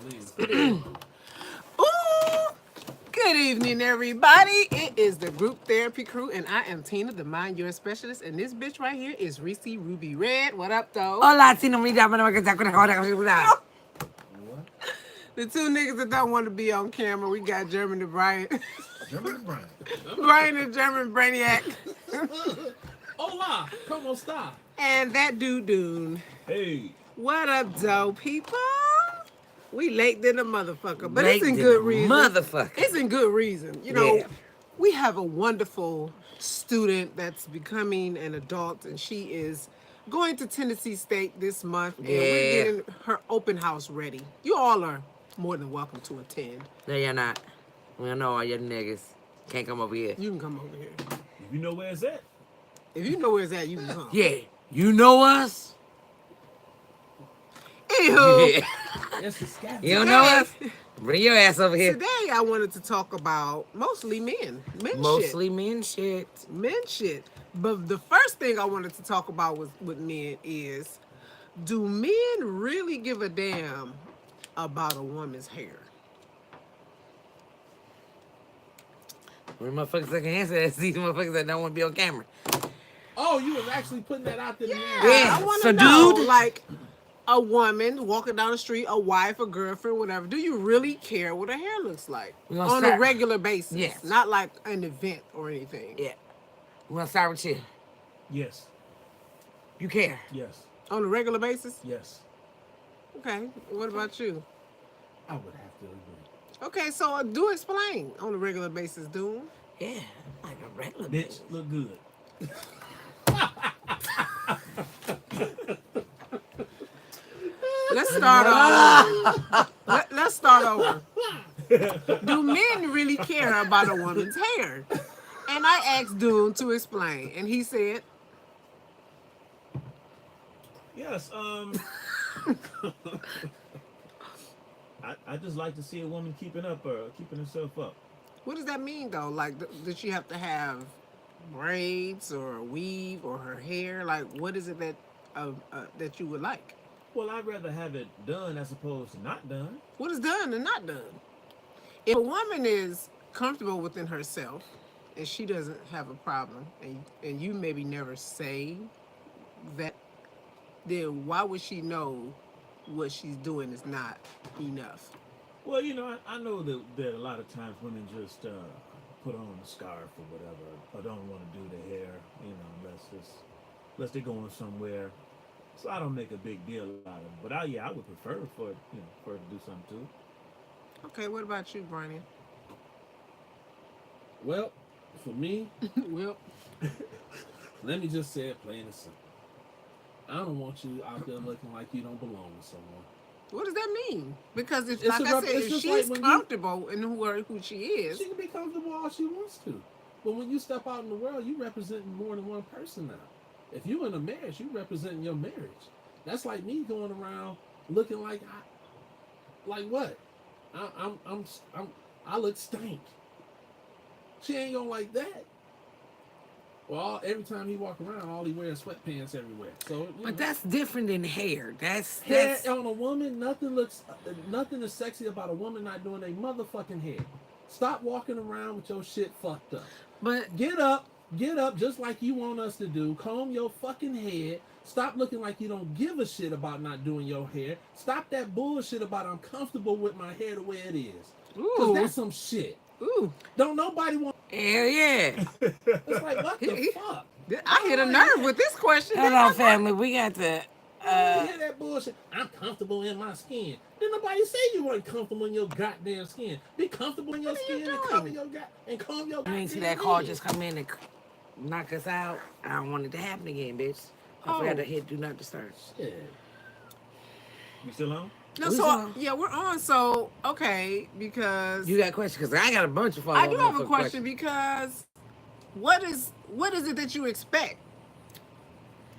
Ooh, good evening, everybody. It is the Group Therapy Crew, and I am Tina, the Mind Your Specialist, and this bitch right here is Reese Ruby Red. What up, though? Hola, si no me llaman, no me queda. The two niggas that don't want to be on camera, we got German and Brian. German and Brian. Brian and German Brainiac. Hola, como está? And that dude. Hey. What up, though, people? We late than a motherfucker, but Late it's in than good a reason. motherfucker. It's in good reason. You know, Yeah. we have a wonderful student that's becoming an adult, and she is going to Tennessee State this month, and we're Yeah. getting her open house ready. You all are more than welcome to attend. No, you're not. We don't know all your niggas. Can't come over here. You can come over here. If you know where it's at. If you know where it's at, you can come. Yeah. You know us? Anywho, Yeah. That's the scat. You don't know us? Bring your ass over here. today I wanted to talk about mostly men. Mostly men shit. Men shit. But the first thing I wanted to talk about with men is, do men really give a damn about a woman's hair? When motherfuckers that can answer that, these motherfuckers that don't want to be on camera. Oh, you was actually putting that out there. Yeah. I want So, to know, dude- like, a woman walking down the street, a wife, a girlfriend, whatever, do you really care what her hair looks like We gonna on a start- regular basis? Yes. Not like an event or anything. Yeah. We're going to start with you. Yes. You care. Yes. On a regular basis? Yes. Okay. What about you? I would have to agree. Okay, so do explain on a regular basis, dude. Yeah. Like a regular Bitch, look good. Let's start over. Let's start over. Do men really care about a woman's hair? And I asked Dune to explain, and he said, Yes. I just like to see a woman keeping herself up. "What does that mean, though? Like, does she have to have braids or a weave or her hair? Like, what is it that you would like? Well, I'd rather have it done as opposed to not done. What is done and not done? If a woman is comfortable within herself and she doesn't have a problem, and you maybe never say that, then why would she know what she's doing is not enough? Well, I know that a lot of times women just put on a scarf or whatever, or don't want to do their hair, unless they're going somewhere. So I don't make a big deal out of it. But I would prefer for her to do something too. Okay, what about you, Brian? Well, for me, Well, let me just say it plain and simple. I don't want you out there looking like you don't belong to someone. what does that mean? Because if, It's like a I rep- said, it's if just she's like when you- comfortable in who she is, She can be comfortable all she wants to. But when you step out in the world, you represent more than one person now. If you in a marriage, you representing your marriage. That's like me going around looking like what? I look stank. She ain't gonna like that. Well, every time he walk around, all he wears sweatpants everywhere. So, But that's different than hair. That's hair on a woman. Nothing is sexy about a woman not doing a motherfucking hair. Stop walking around with your shit fucked up. But Get up, just like you want us to do. Comb your fucking head. Stop looking like you don't give a shit about not doing your hair. Stop that bullshit about I'm comfortable with my hair the way it is. Cause ooh, that's some shit. ooh, Don't nobody want. hell yeah. It's like what the fuck? I hit a nerve with this question. Hold on, family. We got to. I don't hear that bullshit. I'm comfortable in my skin. Didn't nobody say you weren't comfortable in your goddamn skin. Be comfortable in your What are you skin and doing? cover your comb your You goddamn ain't see that call head. just come in and knock us out. I don't want it to happen again, bitch. I Oh. forgot to hit do not disturb. Shit. You still on? No, Who's so on? yeah, we're on. So okay, because You got a question? Because I got a bunch of follow I do have a question. Because what is it that you expect?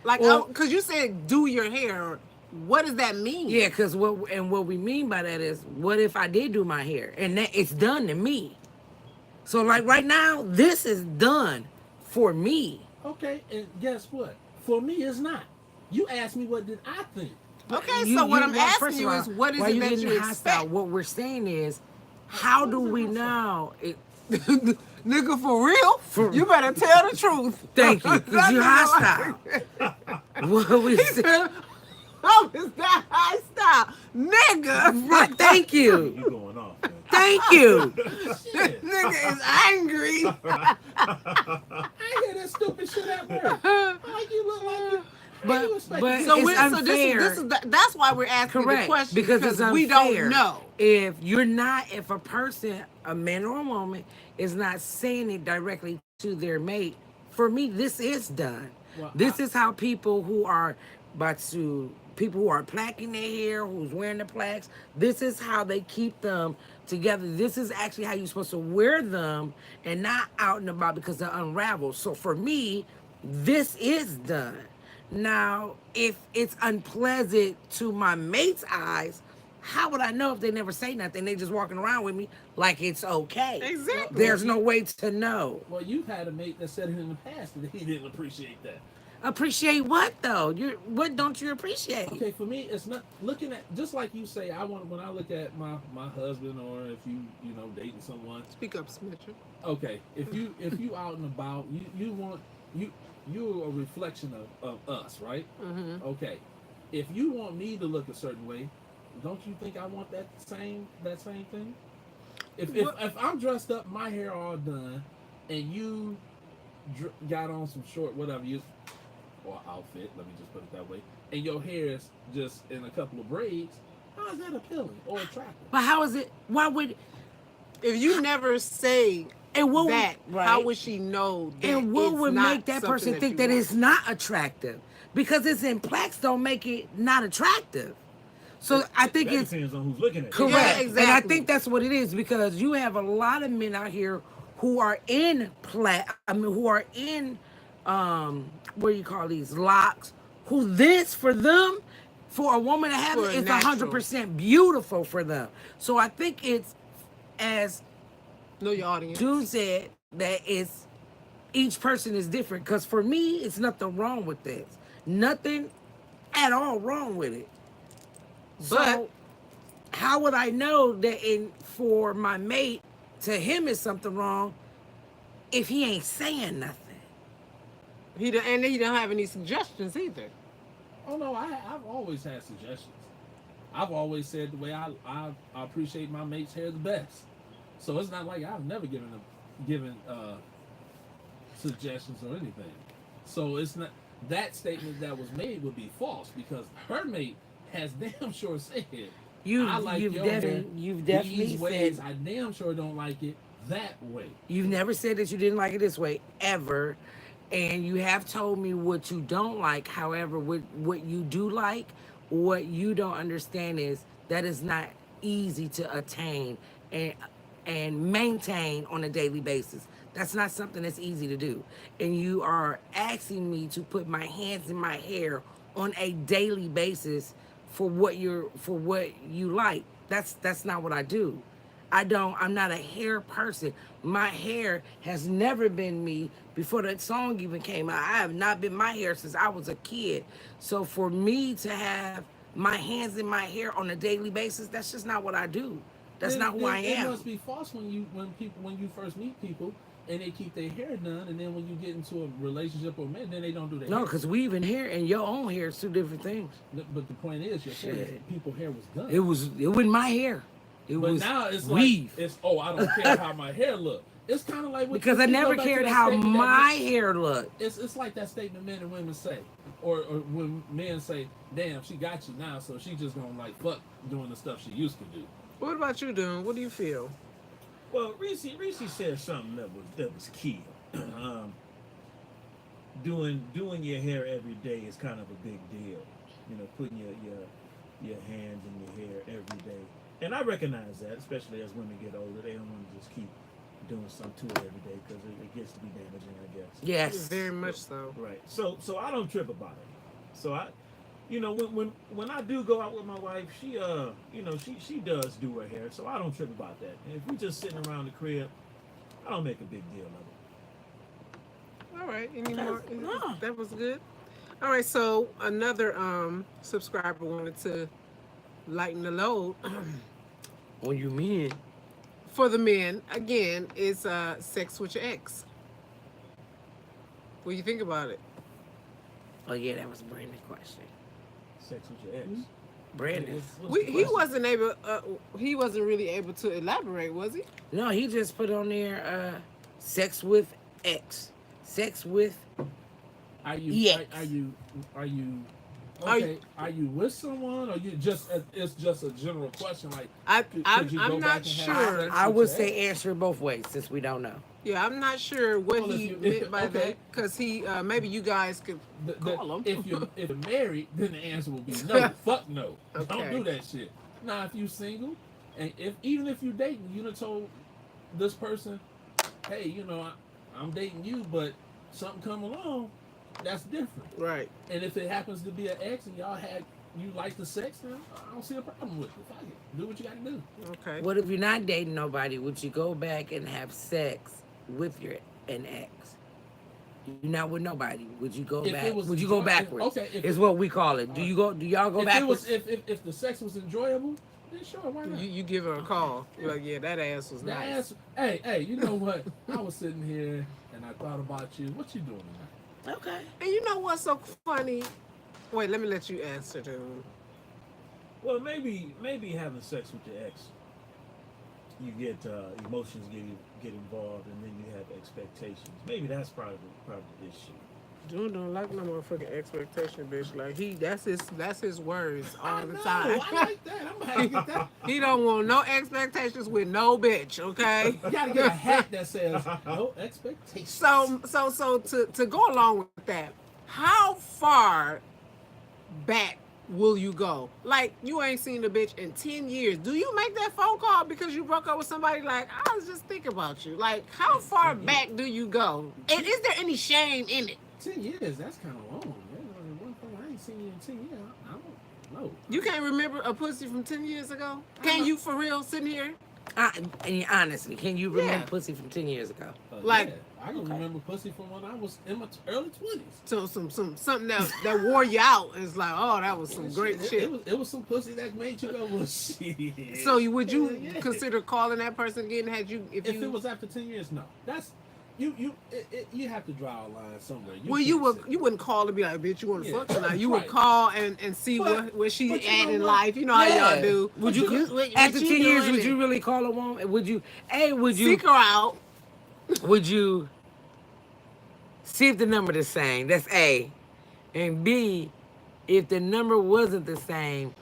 Like, Well- because you said do your hair. What does that mean? Yeah, because what we mean by that is, what if I did do my hair and that it's done to me? So like right now, this is done for me. Okay, and guess what? For me, it's not. You asked me what did I think. Okay, so what I'm asking first of you all, is, what is why it you that getting you hostile? expect? What we're saying is, how do we know? Nigga, for real? You better tell the truth. Thank you, because you're That hostile. nigga What we he say? said, oh, is that high style? Nigga. Right, thank you. You going off, man. Thank you. Shit. Nigga is angry. I hear that stupid shit at work. Like you look like you. But- how you expect but to So, be- it's this is that's why we're asking the Correct, question, because it's unfair. we don't know. If a person, a man or a woman, is not saying it directly to their mate, for me, this is done. Well, This is how people who are people who are placking their hair, who's wearing the plaques, this is how they keep them together. This is actually how you're supposed to wear them and not out and about because they're unraveled. So for me, this is done. Now, if it's unpleasant to my mate's eyes, how would I know if they never say nothing? They just walking around with me like it's okay. Exactly. There's no way to know. Well, you've had a mate that said it in the past that he didn't appreciate that. Appreciate what though? What don't you appreciate? Okay, for me, it's not looking at just like you say. When I look at my husband, or if you dating someone. Speak up, Smitcher. Okay, if you out and about, you're a reflection of us, right? Mm-hmm. Okay, if you want me to look a certain way, don't you think I want that same thing? If I'm dressed up, my hair all done, and you got on some short whatever or outfit, let me just put it that way, and your hair is just in a couple of braids, how is that appealing or attractive? But how is it? Why would? If you never say And what that, right? how would she know that And what it's would not make that something person think you that want? it's not attractive? Because it's in plaques don't make it not attractive. So I think that it's depends on who's looking at it. correct. Yeah, And I exactly. think that's what it is, because you have a lot of men out here who are in who are in what do you call these locks, who this for them, for a woman to have For it, a it's natural. 100% beautiful for them. So I think it's, as Know your audience. Dude said, that it's each person is different. Because for me, it's nothing wrong with this. Nothing at all wrong with it. But- So how would I know that for my mate, to him is something wrong if he ain't saying nothing? He don't have any suggestions either. Oh no, I've always had suggestions. I've always said the way I appreciate my mate's hair the best. So it's not like I've never given suggestions or anything. So it's not, that statement that was made would be false, because her mate has damn sure said, I like You've your hair definitely these ways. said, I damn sure don't like it that way. you've never said that you didn't like it this way ever, and you have told me what you don't like. However, what you do like, what you don't understand is that is not easy to attain and maintain on a daily basis. That's not something that's easy to do. And you are asking me to put my hands in my hair on a daily basis for what you like. That's not what I do. I'm not a hair person. My hair has never been me before that song even came out. I have not been my hair since I was a kid. So for me to have my hands in my hair on a daily basis, that's just not what I do. That's not who I It am. must be false when you first meet people and they keep their hair done, and then when you get into a relationship with men, then they don't do their No, hair. because weaving hair and your own hair is two different things. But the point is, your hair, Shit. people's hair was done. It wasn't my hair. It But was now it's weave. like I don't care how my hair look. It's kind of like Because I you go never back to cared that how statement that my men- hair looked. It's like that statement men and women say, or when men say, "Damn, she got you now, so she just gonna like fuck doing the stuff she used to do." What about you, Doom? What do you feel? Well, Reese said something that was key. Doing your hair every day is kind of a big deal. You know, putting your hands in your hair every day. And I recognize that, especially as women get older, they don't want to just keep doing something to it every day, because it gets to be damaging, I guess. Yes. Very much so. Right. So I don't trip about it. So when I do go out with my wife, she she does do her hair, so I don't trip about that. And if we just sitting around the crib, I don't make a big deal of it. All right. Any more? No. That was good. All right, so another subscriber wanted to lighten the load When you mean, for the men. Again, is sex with your ex. What do you think about it? oh yeah, that was Brandon's question. Sex with your ex. Brandon. What's the He question? wasn't able. He wasn't really able to elaborate, was he? No, he just put on there sex with X. Sex with Are you Yes. are you Are you- okay? Are you with someone, or you just it's just a general question? Like, I, could you go I'm back not and have sure. sex I with would your say ex? answer it both ways since we don't know. Yeah, I'm not sure what Well, if he you- meant by okay. that because he maybe you guys could call him. If you're married, then the answer will be no. Fuck no. Don't Okay. do that shit. Now, if you single, and if even if you dating, you done told this person, hey, I'm dating you, but something come along, that's different. Right. And if it happens to be an ex and you like the sex, then I don't see a problem with it. Fuck it. Do what you got to do. Okay. What if you're not dating nobody? Would you go back and have sex with your an ex? You're not with nobody. Would you go If back? it was Would you go enjoy- backwards? okay, if is it- what we call it. Do you go? Do y'all go If it backwards? was if the sex was enjoyable, then sure, why not? You give her a call. You're like, yeah, that ass was That nice. ass, hey, you know what? I was sitting here and I thought about you. What you doing tonight? Okay. And you know what's so funny? Wait, let me let you answer, dude. Well, maybe having sex with your ex, you get emotions get involved, and then you have expectations. Maybe that's probably the issue. Dude don't like no motherfucking expectation, bitch. Like that's his words all the No, time. I like that. I'm gonna have to get that. He don't want no expectations with no bitch, okay? You gotta get a hat that says no expectations. So to go along with that, how far back will you go? Like you ain't seen the bitch in 10 years. Do you make that phone call because you broke up with somebody? Like, I was just thinking about you. Like, how far back do you go? And is there any shame in it? 10 years, that's kind of long. Man. One thing I ain't seen you in 10 years. I don't know. You can't remember a pussy from 10 years ago? Can you for real sitting here? And honestly, can you remember Yeah. pussy from 10 years ago? Like- Yeah, I can remember pussy from when I was in my early 20s. So something that wore you out. It's like, oh, that was some great shit. It was some pussy that made you go, well, shit. So would you Yeah. consider calling that person again? Had you If it was after 10 years, no. That's you have to draw a line somewhere. well, you wouldn't call and be like, bitch, you want to Yeah, fuck tonight. You would right. call and see But- where she but you at know in what? life. You know how y'all do. Would you, what after you 10 years, doing would you and really call a woman? Would you, would you, seek her out? would you see if the number the same? That's A. And B, if the number wasn't the same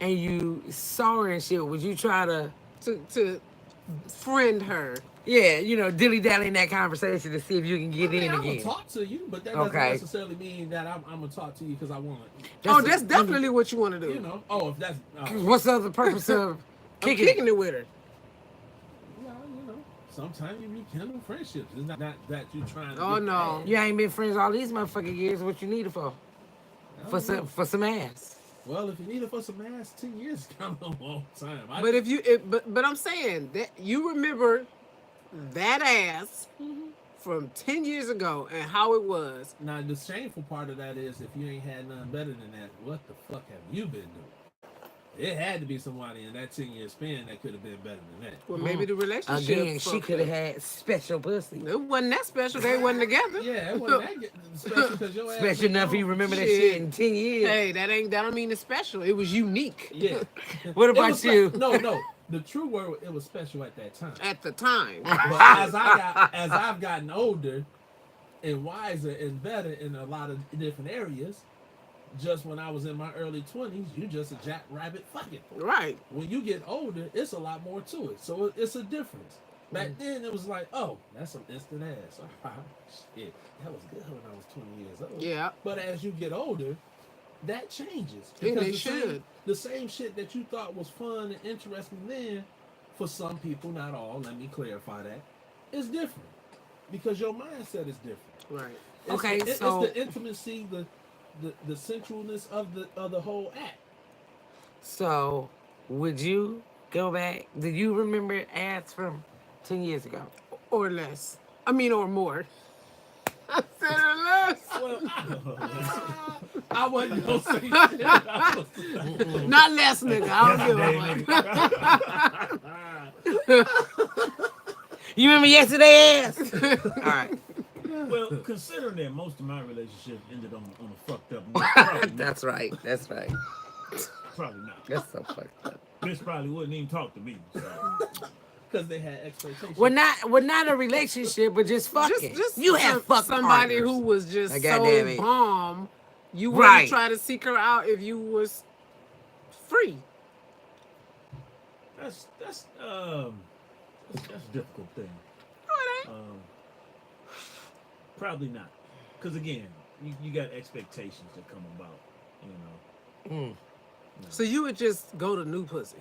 and you saw her and shit, would you try to, to friend her? yeah, dilly dally in that conversation to see if you can get in I'm gonna again? talk to you, but that doesn't Okay. necessarily mean that I'm gonna talk to you because I want to. That's definitely what you want to do. If that's What's the other purpose of I'm kicking kicking it? it with her. sometimes you rekindle friendships. It's not that you trying to. Oh, get no. mad. You ain't been friends all these motherfucking years. What you need it for? I For don't know. some ass. Well, if you need it for some ass, 10 years is kind of a long time. But if you, but I'm saying that you remember that ass from 10 years ago and how it was. Now the shameful part of that is if you ain't had nothing better than that, what the fuck have you been doing? It had to be somebody in that 10-year span that could have been better than that. Well, maybe the relationship. Again, she could have had special pussy. It wasn't that special. They wasn't together. Yeah, it wasn't that special because your ass Special was enough you gone. remember that Shit. shit in 10 years. Hey, that don't mean it's special. It was unique Yeah. What It about was you? No. The true word, it was special at that time. at the time. But as I've gotten older and wiser and better in a lot of different areas, just when I was in my early 20s, you just a jackrabbit fucking. Right. When you get older, it's a lot more to it. So it's a difference. Back then, it was like, oh, that's some instant ass. Shit, that was good when I was 20 years old. Yeah. But as you get older, that changes. Yeah, Because they the same- should. The same shit that you thought was fun and interesting then, for some people, not all, let me clarify that, is different. Because your mindset is different. Right. Okay, it's so- the intimacy, the sensualness of the whole act. So, would you go back? Do you remember ads from 10 years ago? Or less. I mean, or more. I said it less. Well, I don't know. I wasn't gonna say shit. I was- Not less, nigga. I don't give a Yesterday, fuck. nigga. You remember yesterday ass? All right. Well, considering that most of my relationships ended on a fucked up note, probably, That's right. That's right. probably not. That's so fucked up. Bitch probably wouldn't even talk to me. So. Because they had expectations. We're not a relationship, but just fucking. Just you have fuck somebody partners. who was just Like, so goddamn it. bomb. You wouldn't Right. try to seek her out if you was free. That's a difficult thing. Probably not, because again, you got expectations that come about. You know. Mm. So you would just go to new pussy.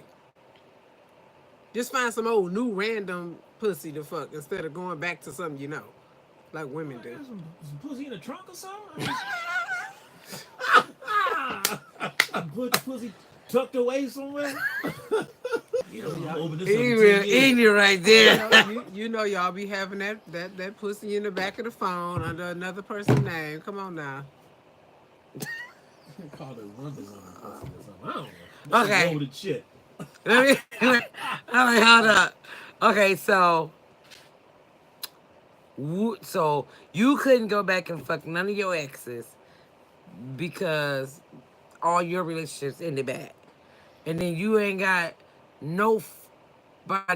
Just find some old new random pussy to fuck instead of going back to something you know, like women I do. got some pussy in the trunk or something. Put the pussy tucked away somewhere. You know, I'm over this. He over real 10 years. ignorant right there. You know y'all be having that pussy in the back of the phone under another person's name. Come on now. They called it Wonder Woman pussy or something. I don't know. Okay. Loaded shit. Let me, I'm like, hold up. Okay, so you couldn't go back and fuck none of your exes because all your relationships ended bad, and then you ain't got nobody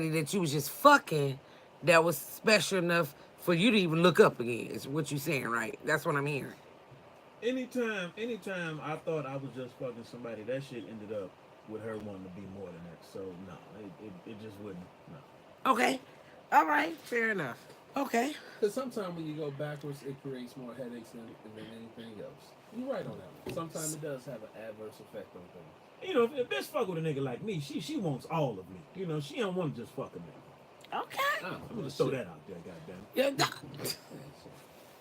that you was just fucking that was special enough for you to even look up again. Is what you saying, right? That's what I'm hearing. Anytime I thought I was just fucking somebody, that shit ended up with her wanting to be more than that. So no, it just wouldn't. No. Okay, all right, Fair enough. okay. Because sometimes when you go backwards, it creates more headaches than anything else. You're right on that one. Sometimes it does have an adverse effect on things. You know, if a bitch fuck with a nigga like me, she wants all of me. You know, she don't want to just fuck a nigga. Okay. I'm gonna throw that out there, goddamn. Yeah,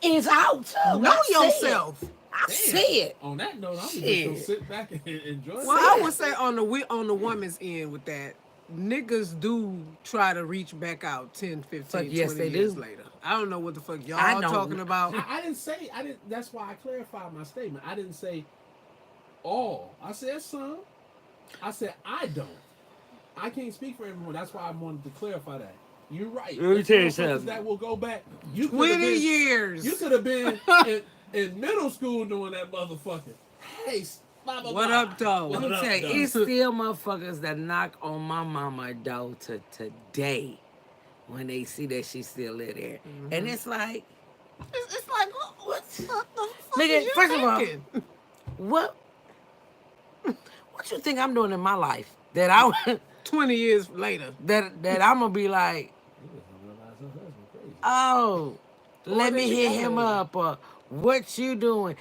it's out too. Know I see it. yourself. I see it. On that note, I'm just Shit. gonna sit back and enjoy Well, it. I would say on the woman's end with that, niggas do try to reach back out 10, 15, Fuck 20 yes, they years do. later. I don't know what the fuck I y'all don't. talking about. I didn't. That's why I clarified my statement. I didn't say all. I said some. I said I don't. I can't speak for everyone. That's why I wanted to clarify that. You're right. Let me There's tell you motherfuckers something. that will go back. You could 20 have been. years. You could have been in middle school doing that motherfucker. Hey, blah, blah, What blah. up, though? Let me What up, tell you, though? it's still motherfuckers that knock on my mama door to today when they see that she still live there. And it's like, it's like, what the fuck? Nigga, you first of all, thinking? what you think I'm doing in my life that I 20 years later. that I'm gonna be like, Niggas don't realize her husband crazy. oh, let me did you hit go him with? up, or what you doing?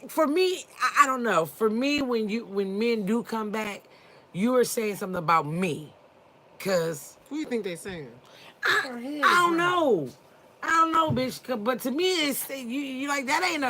For me, I don't know. For me, when men do come back, you are saying something about me, cause Who you think they saying? I don't know. I don't know, bitch. But to me, it's you like that ain't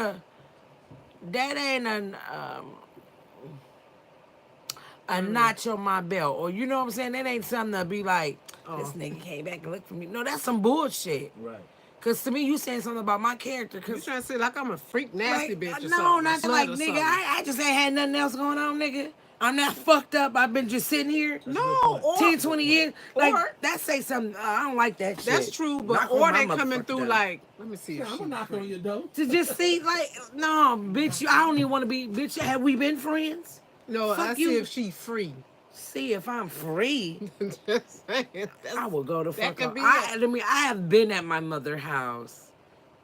a notch on my belt, or you know what I'm saying. That ain't something to be like, this nigga came back and looked for me. No, that's some bullshit. Right. Cause to me, you saying something about my character. You Cause trying to say like I'm a freak nasty bitch or no, something? not slut like or nigga. something. I just ain't had nothing else going on, nigga. I'm not fucked up. I've been just sitting here. No, or 10, 20 years. Like, or- that say something. I don't like that shit. that's true, but Knock on or my they coming motherfucking through door. like, let me see Yeah, if I'm she gonna knock free. on your door. To just see, like, no, bitch, I don't even want to be, bitch, have we been friends? No, Fuck I you. see if she free. See if I'm free. Just saying. That's- I will go to that fuck could off. be I mean, I have been at my mother's house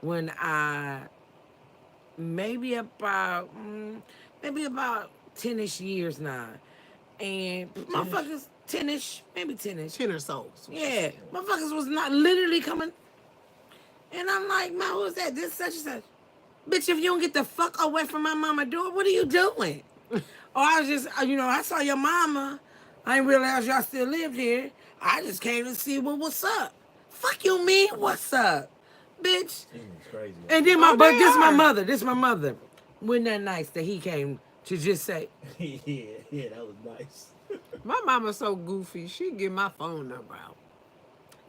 when maybe about 10-ish years now. And motherfuckers, 10-ish, maybe 10-ish. 10 or so. Yeah, motherfuckers was not literally coming. And I'm like, man, who's that? This such and such. Bitch, if you don't get the fuck away from my mama door, what are you doing? Or I was just, I saw your mama. I didn't realize y'all still lived here. I just came to see what's up. Fuck you mean, what's up? Bitch. It's crazy. And then Oh, but they this my are. mother. This my mother. Wasn't that nice that he came to just say, yeah, that was nice. My mama's so goofy. She give my phone number out.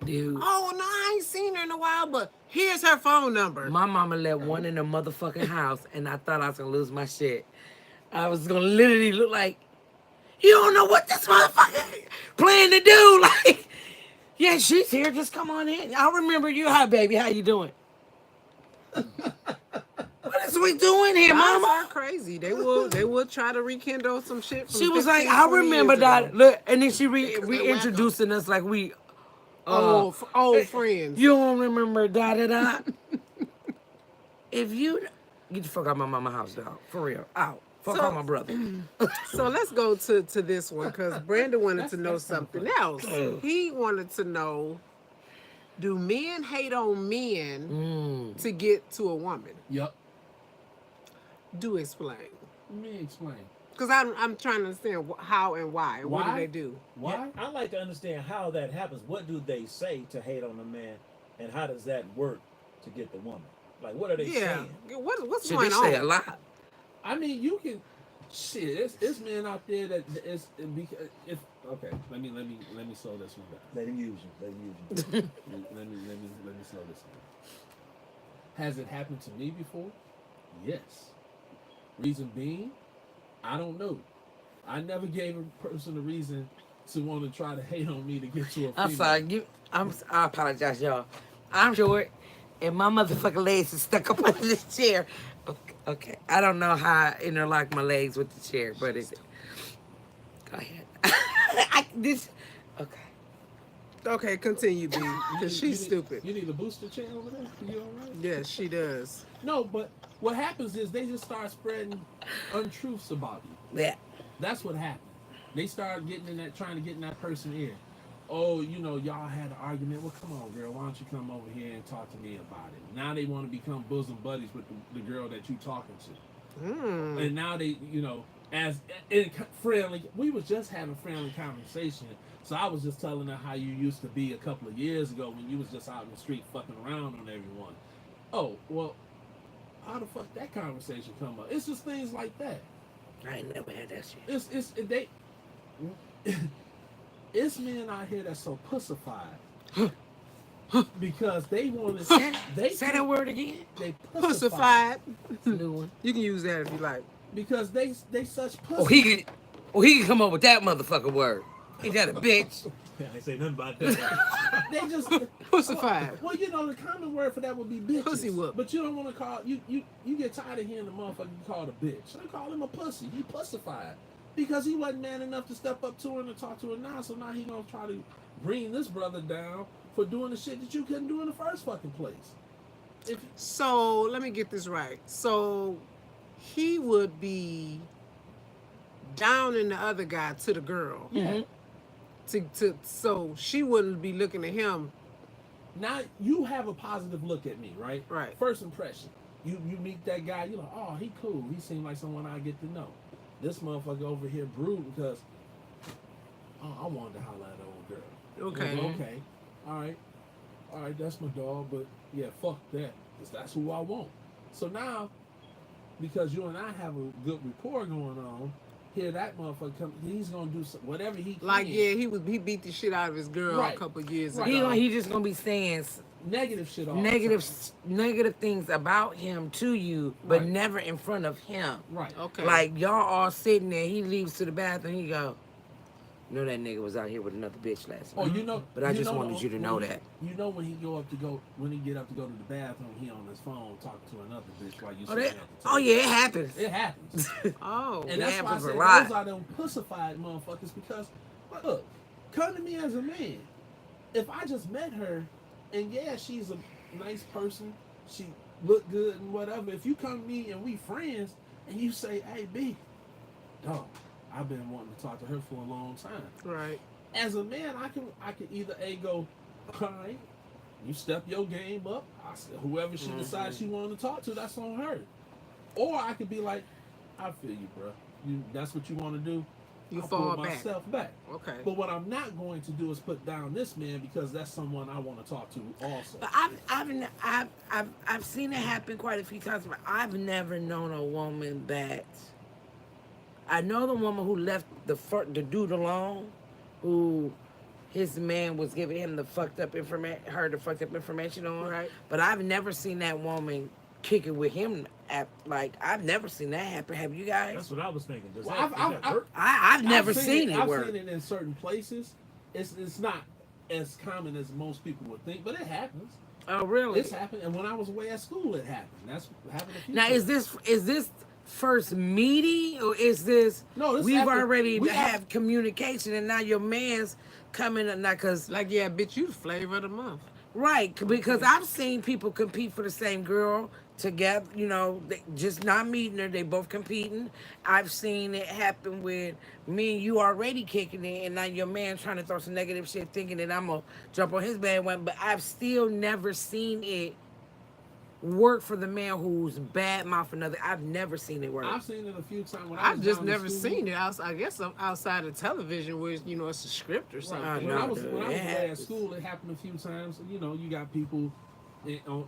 Dude, Oh no, I ain't seen her in a while, but here's her phone number. my mama let one in the motherfucking house, and I thought I was gonna lose my shit. I was gonna literally look like, you don't know what this motherfucker plan to do. Like, yeah, she's here. Just come on in. I remember you. Hi, baby. How you doing? What is we doing here, Guys are mama? crazy. They will try to rekindle some shit. From She was 15, like, I 20 remember years that. ago. Look, and then she Because they reintroducing us like we, Old friends. you don't remember da da da. If you get the fuck out of my mama house, dog, for real, out. Fuck So- out my brother. So let's go to this one because Brandon wanted to know That's kinda something funny. else. He wanted to know, do men hate on men to get to a woman? Yup. Do explain. Let me explain. Because I'm trying to understand how and why. What do Why? they do? Why? Yeah, I'd like to understand how that happens. What do they say to hate on a man, and how does that work to get the woman? Like, what are they Yeah. saying? What's Shit, going they on? say a lot. I mean, you can. Shit, it's men out there that is. If okay, let me slow this one down. Let him use you. Let him use you. let me slow this down. Has it happened to me before? Yes. Reason being, I don't know. I never gave a person a reason to want to try to hate on me to get to a female. I'm sorry. I apologize, y'all. I'm short, and my motherfucking legs is stuck up under this chair. Okay. I don't know how I interlock my legs with the chair, but it's. Go ahead. Okay. Okay, continue, B. You Because need- she's stupid. You need a booster chair over there? You all right? Yes, she does. No, but what happens is they just start spreading untruths about you. Yeah. That's what happened. They start getting in that, trying to get in that person's ear. Oh, y'all had an argument. Well, come on, girl. Why don't you come over here and talk to me about it? Now they want to become bosom buddies with the girl that you talking to. Mm. And now they, as in friendly, we was just having friendly conversation. So I was just telling her how you used to be a couple of years ago when you was just out in the street fucking around on everyone. Oh, well, how the fuck that conversation come up? It's just things like that. I ain't never had that shit. It's men out here that's so pussified because they want to Say they that word again. they Pussified. It's a new one. You can use that if you like. because they such pussy. Oh, he can come up with that motherfucking word. Ain't that a bitch? I ain't say nothing about that. They just Pussified. Well, the common word for that would be bitches. Pussy whoop. But you don't want to call you get tired of hearing the motherfucker called a bitch. I call him a pussy. He pussified because he wasn't man enough to step up to her and talk to her now. So now he gonna try to bring this brother down for doing the shit that you couldn't do in the first fucking place. If So let me get this right. So he would be downing the other guy to the girl. yeah. So she wouldn't be looking at him. Now you have a positive look at me, right? Right. First impression. You meet that guy, you're like, oh, he cool. He seemed like someone I get to know. This motherfucker over here brooding because I wanted to holler at an old girl. Okay. You go, okay. All right, that's my dog, but yeah, fuck that. Because that's who I want. So now, because you and I have a good rapport going on, here that motherfucker come, he's gonna do whatever he can. Like, yeah, he beat the shit out of his girl Right. a couple of years Right. ago. He just gonna be saying Negative shit all the negative things about him to you, but Right. never in front of him. time. Right. Okay. Like y'all all sitting there, he leaves to the bathroom, he go, you know that nigga was out here with another bitch last Oh, night. But I just wanted you to know when that. You know when he get up to go to the bathroom, he on his phone talking to another bitch while you Oh, sitting that, at the oh table. yeah, it happens. It happens. Oh. And that's why I happens a said lot. those are them pussified motherfuckers because, look, come to me as a man. If I just met her, and yeah, she's a nice person, she look good and whatever. If you come to me and we friends, and you say, "Hey, B, dog, I've been wanting to talk to her for a long time." Right. As a man, I can either go, all right, you step your game up. Whoever she decides she wanted to talk to, that's on her. Or I could be like, I feel you, bro. That's what you want to do. You I'll fall pull back. myself back. Okay. But what I'm not going to do is put down this man because that's someone I want to talk to also. But I've seen it happen quite a few times, but I've never known a woman that. I know the woman who left the dude alone, who his man was giving him the fucked up information on. Right. But I've never seen that woman kick it with him. Like I've never seen that happen. Have you guys? That's what I was thinking. Does Well, that, does that work? I've never seen it I've work. seen it in certain places. It's not as common as most people would think, but it happens. Oh really? It's happened, and when I was away at school, it happened. That's happened a few Now times. is this first meeting or is this? No, this we've happened- already we have have- communication, and now your man's coming now because Like, yeah, bitch, you the flavor of the month. right because I've seen people compete for the same girl together. You know, they just not meeting her. They both competing. I've seen it happen with me and you already kicking it, and now your man trying to throw some negative shit, thinking that I'm gonna jump on his bandwagon. But I've still never seen it work for the man who's bad mouth another. I've never seen it work. I've seen it a few times. When I I've was just down in never school. seen it. I guess outside of television, where you know it's a script or something. Right. When I No, was dude, when I was it away at happens. school, it happened a few times. You know, you got people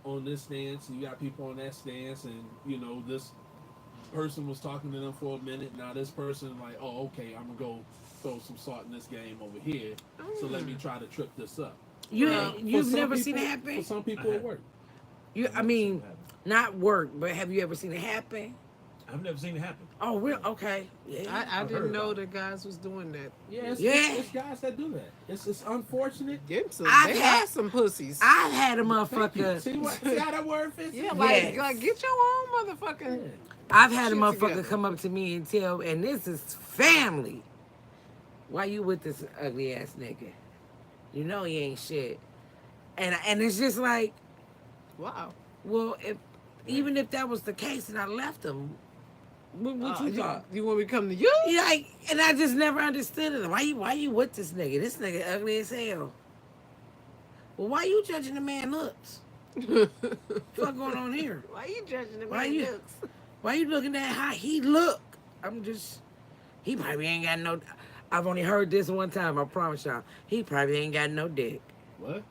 on this stance, and you got people on that stance, and you know this person was talking to them for a minute. Now this person like, oh, okay, I'm gonna go throw some salt in this game over here. So let me try to trip this up. Well, You've For some never seen it people- happen. For some people, it worked. I mean, not work, but have you ever seen it happen? I've never seen it happen. Oh, real? Okay. Yeah. I I've didn't heard know about that guys was doing that. Yeah, Yeah. it's guys that do that. It's unfortunate. Get some. I've They had- have some pussies. I've had a Thank you. motherfucker. See how that word fits? yeah, Yes. like get your own motherfucking. Yeah. I've had a Shit motherfucker together. come up to me and tell, and this is family. Why you with this ugly ass nigga? You know he ain't shit. And it's just like, Wow. well, even if that was the case and I left him, what you thought? You want me to come to you? Yeah, like, and I just never understood it. Why you with this nigga? This nigga ugly as hell. Well, why you judging the man looks? Fuck going on here? Why you judging the Why man you- looks? Why you looking at how he look? He probably ain't got no. I've only heard this one time. I promise y'all, he probably ain't got no dick. What?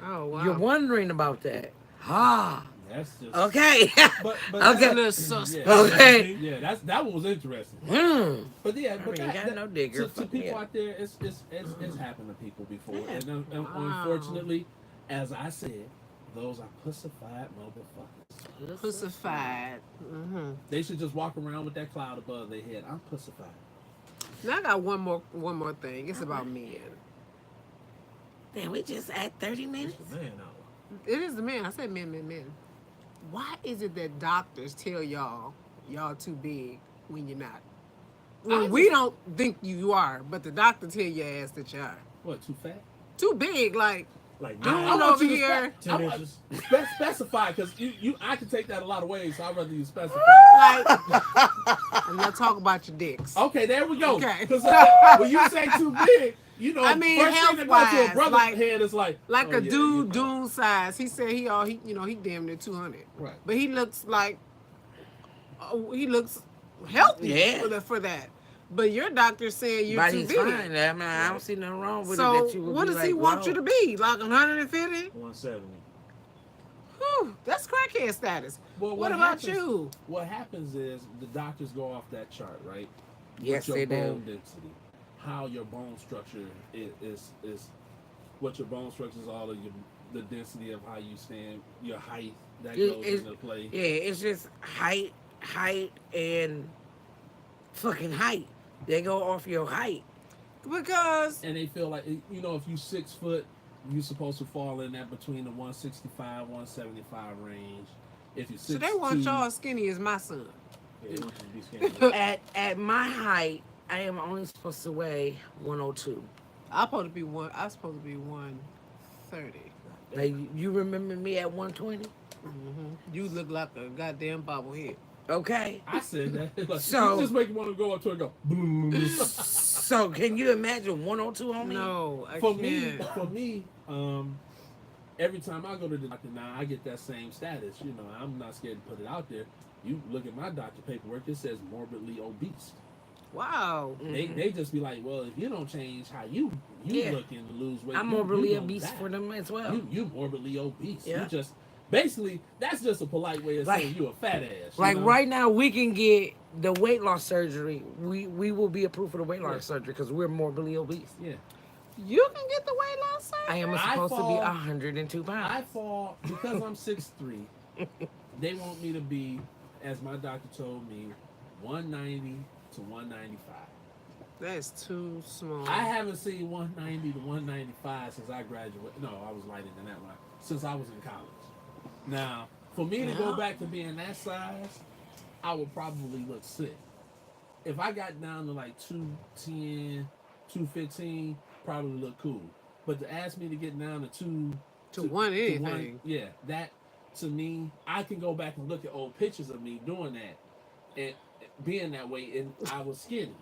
Oh wow. You're wondering about that? Ah, That's just okay. But Okay. That's a little suspect. Yeah, Okay. yeah, that one was interesting. Hmm. But yeah, I but mean, got no digger, to fuck me people up. out there, it's happened to people before, Yeah. and Wow. unfortunately, as I said, those are pussified motherfuckers. Pussified. Mm-hmm. They should just walk around with that cloud above their head. I'm pussified. Now I got one more thing. It's about men. Damn, we just at 30 minutes. It's the man hour. It is the men. I said men. Why is it that doctors tell y'all too big when you're not? Well, we don't think you are, but the doctor tell your ass that you are. What? Too fat? Too big, like Like Dude, nine, I want over here. 10 inches. Specify, because I can take that a lot of ways, so I'd rather you specify. like I'm not talking about your dicks. Okay, there we go. Okay. 'Cause, when you say too big, you know, I mean, first thing that goes to a health-wise, brother's like- head is like Like oh, a yeah, dude, yeah. Dune size. He said he damn near 200. Right. But he looks like he looks healthy Yeah. for that. But your doctor said you're But too he's big. fine. I mean, I don't see nothing wrong with So it. That you would what be does he like, want wow. you to be? Like 150? 170. Whew, that's crackhead status. Well, what about happens- you? What happens is the doctors go off that chart, right? Yes, With your they do. bone density, how your bone structure is what your bone structure is, all of the density of how you stand, your height that goes into play. Yeah, it's just height, and fucking height. They go off your height. Because And they feel like, you know, if you 6 foot, you're supposed to fall in that between the 165, 175 range. If you 6'2", so they want y'all as skinny as my son. Yeah, they want you to be skinny. At my height, I am only supposed to weigh 102. I'm supposed to be 130. Like, you remember me at 120? You look like a goddamn bobblehead. Okay. I said that. Like, So- you just make you want to go up to her and go. So can you imagine 102 on me? No, I For can't. me, every time I go to the doctor now, I get that same status. You know, I'm not scared to put it out there. You look at my doctor paperwork; it says morbidly obese. Wow. They just be like, well, if you don't change how you Yeah. looking to lose weight, I'm you morbidly gonna obese die. for them as well. You morbidly obese. Yeah. You just basically that's just a polite way of Like- saying you a fat ass. you Like know? right now, we can get the weight loss surgery. We will be approved for the weight loss Yeah. surgery because we're morbidly obese. Yeah. You can get the weight loss I surgery. am I supposed to be fall- 102 pounds. I fall because I'm 6'3". They want me to be, as my doctor told me, 190 to 195. That's too small. I haven't seen 190 to 195 since I graduated. No, I was lighter than that one. Since I was in college. Now, for me to go Yeah. back to being that size, I would probably look sick. If I got down to like 210, 215, probably look cool. But to ask me to get down to To one anything. yeah, that to me, I can go back and look at old pictures of me doing that and being that way, and I was skinny.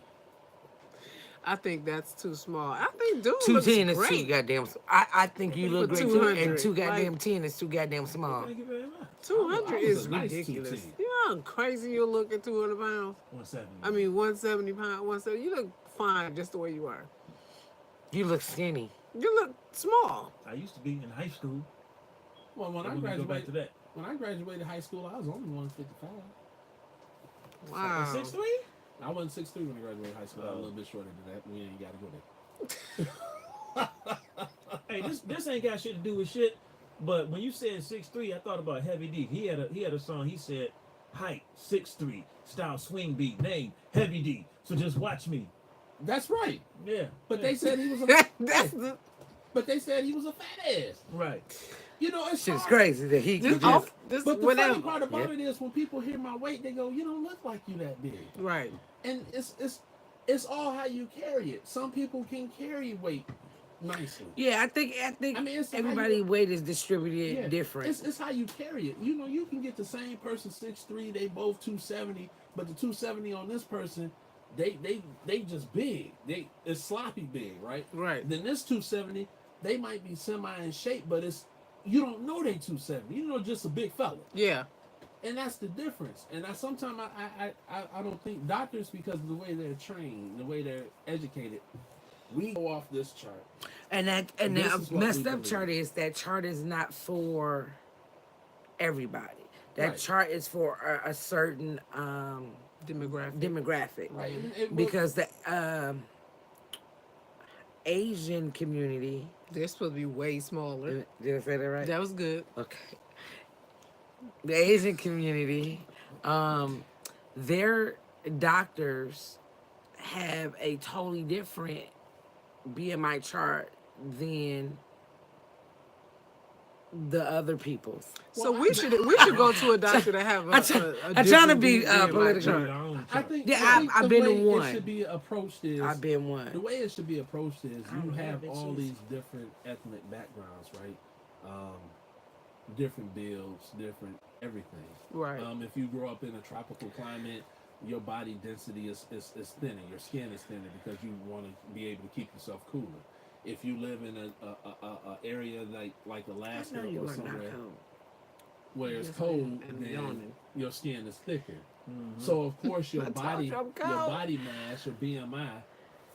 I think that's too small. I think dude looks 210 is too great. goddamn. I think you look For great too, and 200, two goddamn like- 10 is too goddamn small. Thank you very much. 200 I was is a nice ridiculous. 210. You know how crazy you look at 200 pounds? 170. I mean, 170 pounds, 170. You look fine just the way you are. You look skinny. You look small. I used to be in high school. Well, when I We can go back to graduated, that. when I graduated high school, I was only 155. Wow. 6'3"? I wasn't 6'3" when I graduated high school. I was a little bit shorter than that. We ain't got to go there. Hey, this ain't got shit to do with shit. But when you said 6'3", I thought about Heavy D. He had a song. He said, height 6'3", style swing beat, name Heavy D. So just watch me. That's right. Yeah. But yeah. they said he was a That's the. but they said he was a fat ass. Right. You know, it's Shit's hard. crazy that he This, could just. this But the whatever. funny part about Yeah. it is when people hear my weight, they go, "You don't look like you that big." Right. And it's all how you carry it. Some people can carry weight nicely. Yeah, I think I mean, it's how everybody you- weight is distributed Yeah, different. It's how you carry it. You know, you can get the same person 6'3", they both 270, but the 270 on this person, they just big. It's sloppy big, right? Right. Then this 270, they might be semi in shape, but you don't know they 270. You know, just a big fella. Yeah. And that's the difference. And sometimes I don't think doctors, because of the way they're trained, the way they're educated, we go off this chart. And This the is what messed we up believe. chart is that chart is not for everybody. That Right. chart is for a certain demographic. Right. It Because the Asian community, They're supposed to be way smaller. did I say that right? That was good. Okay. The Asian community, their doctors have a totally different BMI chart than the other people's. So we should go to a doctor to have a. I'm trying to be political. Our own I chart. think, Yeah, I think I've the been to way one. it should be approached is I've been the one. way it should be approached is I you don't have know, all bitches. these different ethnic backgrounds, right? Different builds, different everything. Right. If you grow up in a tropical climate, your body density is thinner. Your skin is thinner because you want to be able to keep yourself cooler. If you live in a area like I Alaska know you or are not somewhere cold. where it's Yes, I cold, am, and then yawning. your skin is thicker. Mhm. So of course I your told body you I'm your cold. body mass, your BMI,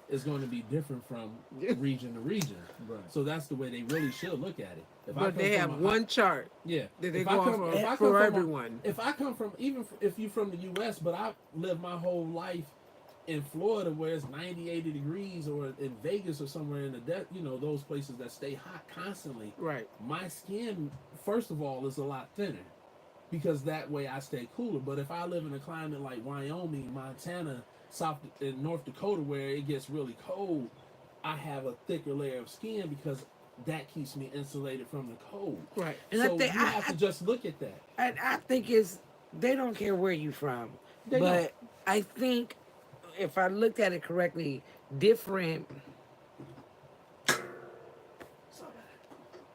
is going to be different from region to region. Right. So that's the way they really should look at it. If I But come they from have a- one chart yeah. that they If go I off come- of if I come for from a- everyone. If I come from if you're from the U.S., but I lived my whole life in Florida where it's 90, 80 degrees, or in Vegas or somewhere in the those places that stay hot constantly. Right. My skin, first of all, is a lot thinner because that way I stay cooler. But if I live in a climate like Wyoming, Montana, South and North Dakota where it gets really cold, I have a thicker layer of skin because that keeps me insulated from the cold. Right. And so I think you have to just look at that. I think it's they don't care where you from, They but don't. I think if I looked at it correctly, different.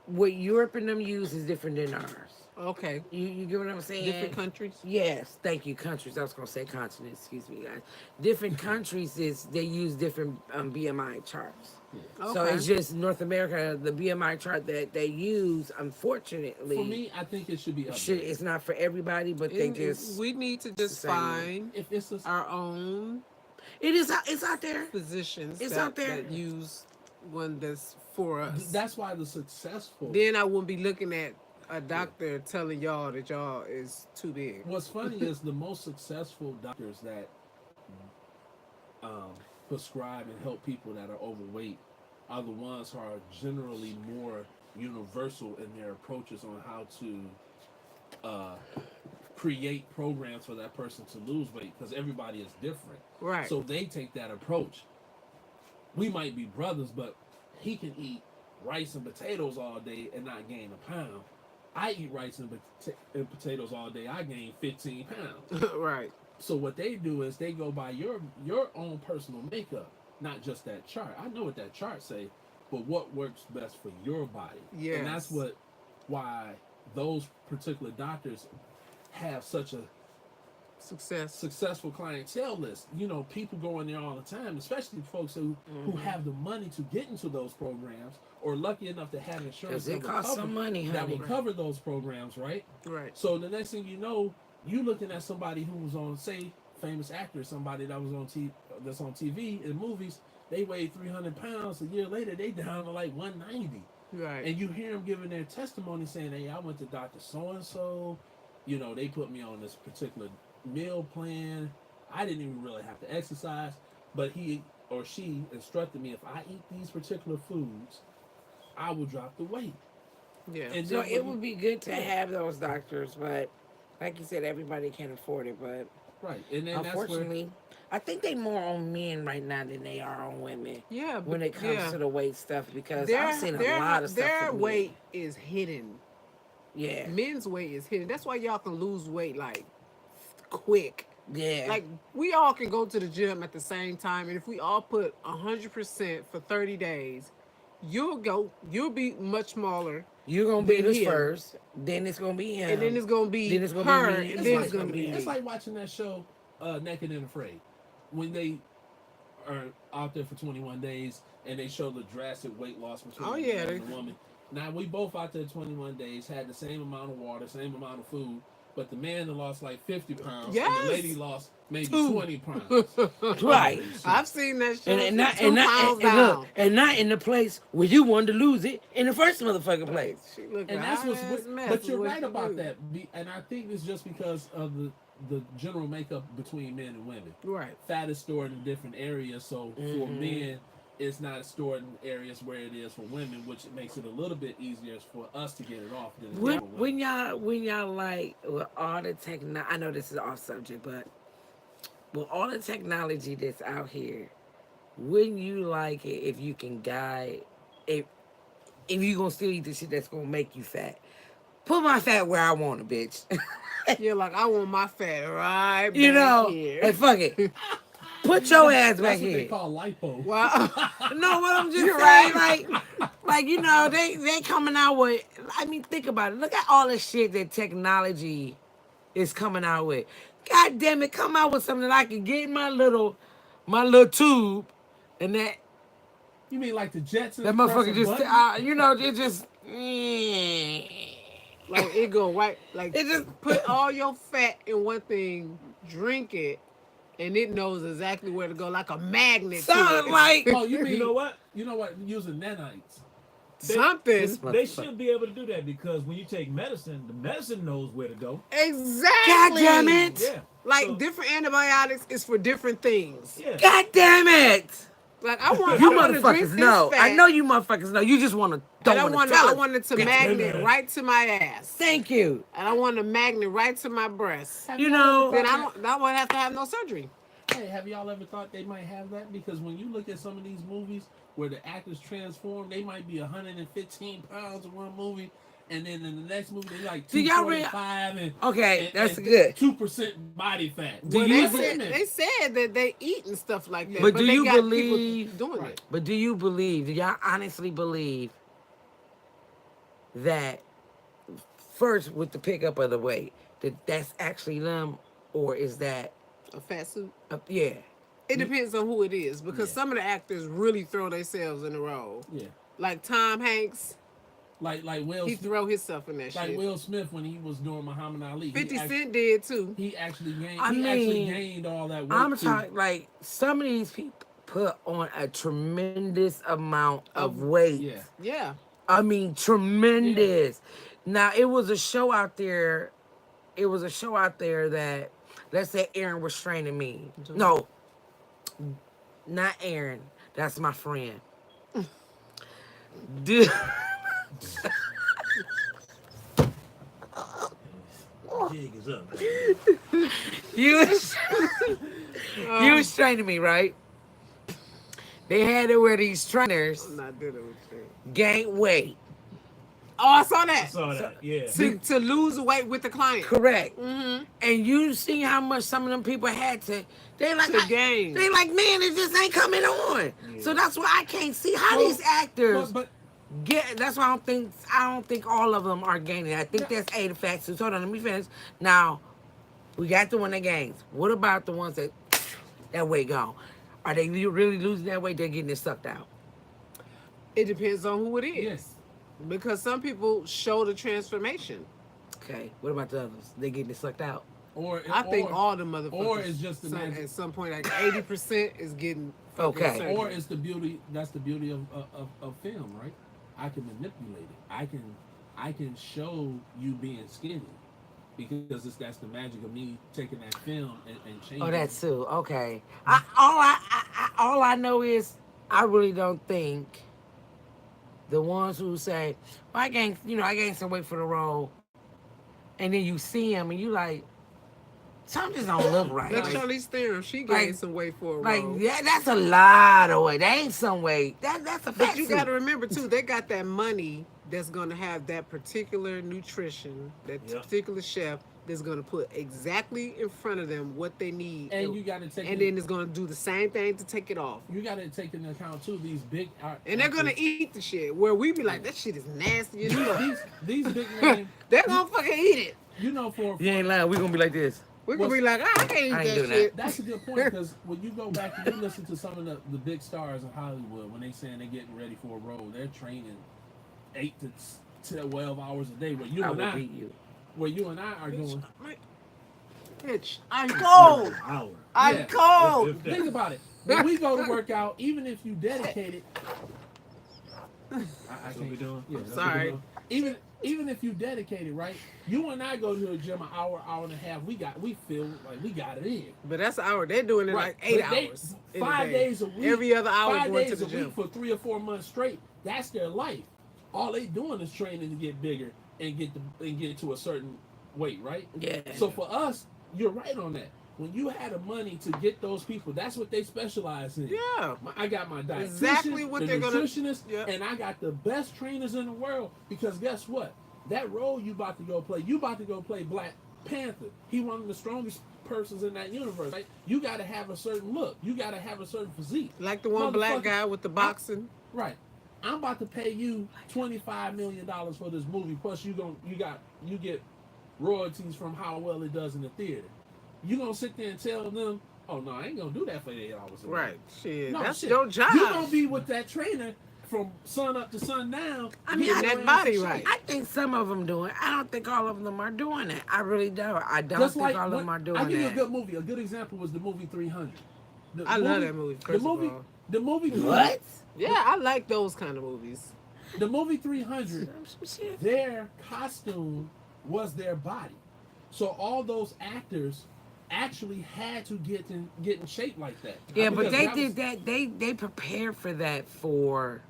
What Europe and them use is different than ours. Okay. You get what I'm saying? Different countries. Yes, thank you. Countries. I was gonna say continents. Excuse me, guys. Different countries they use different BMI charts. Okay. So it's just North America. The BMI chart that they use, unfortunately, For me, I think it should be updated. it's not for everybody. But they just we need to just same. find If it's a, our own it's out there. physicians It's that, out there. that use one that's for us. that's why the successful. Then I won't be looking at a doctor telling y'all that y'all is too big. What's funny is the most successful doctors that prescribe and help people that are overweight are the ones who are generally more universal in their approaches on how to uh, create programs for that person to lose weight because everybody is different. Right. So they take that approach. We might be brothers, but he can eat rice and potatoes all day and not gain a pound. I eat rice and potatoes all day. I gain 15 pounds. Right. So what they do is they go by your own personal makeup, not just that chart. I know what that chart say, but what works best for your body. And that's Yes. why those particular doctors have such a Success. successful clientele list. You know, people go in there all the time, especially folks who have the money to get into those programs or lucky enough to have insurance Because it costs some money, that honey. will cover those programs, right? Right. So the next thing you know, you looking at somebody who was on, say, famous actor, somebody that was on that's on TV and movies. They weighed 300 pounds. A year later, they down to like 190. Right. And you hear them giving their testimony saying, "Hey, I went to Dr. So and so. You know, they put me on this particular meal plan. I didn't even really have to exercise, but he or she instructed me if I eat these particular foods, I will drop the weight." Yeah. And So then it when would be good to have those doctors, but like you said, everybody can't afford it. But right, and then that's where unfortunately, I think they more on men right now than they are on women Yeah. when it comes yeah. to the weight stuff because Their, I've seen a lot of stuff. their with men. weight is hidden. Yeah. Men's weight is hidden. That's why y'all can lose weight like quick. Yeah. Like we all can go to the gym at the same time, and if we all put 100% for 30 days, you'll be much smaller, you're gonna be than this him. first, then it's gonna be him. and then it's gonna be Then it's gonna be her, me. and It's then like- it's gonna be it's me. like watching that show, Naked and Afraid, when they are out there for 21 days and they show the drastic weight loss between Oh, the yeah, man they- and the woman. Now we both out there 21 days, had the same amount of water, same amount of food, but the man that lost like 50 pounds, and Yes. the lady lost maybe Two. 20 pounds. Right. I've seen that show. and not Two and not pounds and, down. look, and not in the place where you wanted to lose it in the first motherfucking place. She looked And a that's what's hot-ass mess but you're is what right she about do. that. And I think it's just because of the general makeup between men and women. Right. Fat is stored in different areas, so for Mhm. men it's not stored in areas where it is for women, which makes it a little bit easier for us to get it off than it is When, for women. when y'all like with all the I know this is off subject, but with all the technology that's out here, wouldn't you like it if you can guide if you gonna still eat the shit that's gonna make you fat? Put my fat where I want it, bitch. You're like, I want my fat right You back know, here. and fuck it. Put your ass That's back what they here. call lipo. Well, No, what I'm just You're saying, right. like you know, they coming out with. I mean, think about it. Look at all the shit that technology is coming out with. God damn it, come out with something that I can get in my little tube, and that You mean like the Jetsons? that press a motherfucker just, button? you know, it just. like it go right, like It just put all your fat in one thing, drink it, and it knows exactly where to go, like a magnet. to sound it. like Oh, you mean You know what? using nanites? something. This They motherfucker. should be able to do that because when you take medicine, the medicine knows where to go. Exactly. God damn it. Yeah. Like So, different antibiotics is for different things. yeah. God damn it! Like I want, You I want to drink motherfuckers this know. fat, I know you motherfuckers know. You just want to and I don't want want, to tell I us. wanted to God damn magnet it. right to my ass, Thank you. and I want a magnet right to my breast. You know, Then I won't have to have no surgery. Hey, have y'all ever thought they might have that? Because when you look at some of these movies where the actors transform, they might be 115 pounds in one movie, and then in the next movie they like Do y'all 245 and Okay, that's good. 2% body fat. Do Well, you they said that they eat and stuff like that, But do they you got believe- people doing Right. it? But do y'all honestly believe that first with the pickup of the weight, that's actually them, or is that, A fat suit. yeah. It depends on who it is, because Yeah. some of the actors really throw themselves in the role. Yeah, Like Tom Hanks, like Will, he throw himself in that like shit. Will Smith when he was doing Muhammad Ali. 50 he Cent did too. He actually gained. I he actually mean, gained all that weight. I'm too. talking like some of these people put on a tremendous amount of weight. Yeah, Yeah. I mean, tremendous. Now, it was a show out there. It was a show out there that, let's say Aaron was training me. No, not Aaron. That's my friend. Dude, Jig is up. Man. you was, you was training me, right? They had it where these trainers I'm not dealing with you. gain weight. Oh, I saw I that. saw that. Yeah. To lose weight with the client. Correct. Mm-hmm. And you see how much some of them people had to. They like To gain. They like, man, it just ain't coming on. Yeah. So that's why I can't see how Well, these actors But get. That's why I don't think all of them are gaining. I think that's A, the facts. So hold on, let me finish. Now, we got the one that gains. What about the ones that weight gone? Are they really losing that weight? They're getting it sucked out. It depends on who it is. yes, Because some people show the transformation. Okay. What about the others? They getting it sucked out. I think all the motherfuckers. or it's just the some, magic. at some point, like 80% is getting. fucking Okay. surgery. Or it's the beauty. That's the beauty of film, right? I can manipulate it. I can show you being skinny because that's the magic of me taking that film and changing. Oh, that's it. too okay. All I know is I really don't think the ones who say, well, I gained some weight for the role, and then you see them and you like, something just don't look right. Look, Like, Charlize Theron, she gained like- some weight for a like, role. yeah, that's a lot of weight. That ain't some weight. That's a But fat you suit. got to remember too, they got that money that's going to have that particular nutrition, that Yep. particular chef that's going to put exactly in front of them what they need, And you got to take. and then it's going to do the same thing to take it off. you got to take into account too these big art. And they're going to eat the shit. Where we be like, that shit is nasty as fuck. these big names. They're going to fucking eat it. You know, for You ain't lying. We gonna be like this. We're going to be like, I can't eat I ain't that doing shit. that's a good point because when you go back and you listen to some of the big stars of Hollywood when they saying they're getting ready for a role, they're training 8 to 12 hours a day. I will beat you. Where you and I are doing. Bitch, I'm cold. An hour. I'm Yeah. cold. If that- Think about it. When we go to work out, even if you dedicate it, I That's what we doing? Yeah, that's Sorry. what we doing. Even if you dedicate it, right? You and I go to a gym an hour and a half. We feel like we got it in. But that's an hour. They're doing it Right. like 8 But they- hours. in a 5 day. days a week. Every other hour 5 going to days the a gym. week for 3 or 4 months straight. That's their life. All they doing is training to get bigger and get to a certain weight, right? Yeah. So for us, you're right on that. When you had the money to get those people, that's what they specialize in. Yeah. I got my dietitian, Exactly what the they're gonna- nutritionist, Yep. and I got the best trainers in the world. Because guess what? That role you about to go play Black Panther. He one of the strongest persons in that universe. Right? You got to have a certain look. You got to have a certain physique. Like the one black Motherfucker, guy with the boxing. Right. I'm about to pay you $25 million for this movie. Plus, you get royalties from how well it does in the theater. You gonna sit there and tell them, "Oh no, I ain't gonna do that for 8 hours." a day." Right. Shit. No, That's shit. your job. You gonna be with that trainer from sun up to sundown. I mean, Getting I- that body shit. right. I think some of them doing. I don't think all of them are doing it. I really don't. I don't Just think like all of when- them are doing I'll give you a that. good movie. A good example was the movie 300. I love that movie, The first of movie. all. The movie. What? Yeah, I like those kind of movies. The movie 300. Some shit. Their costume was their body, so all those actors actually had to get in shape like that. Yeah, but Because they that did was- that. They prepared for that for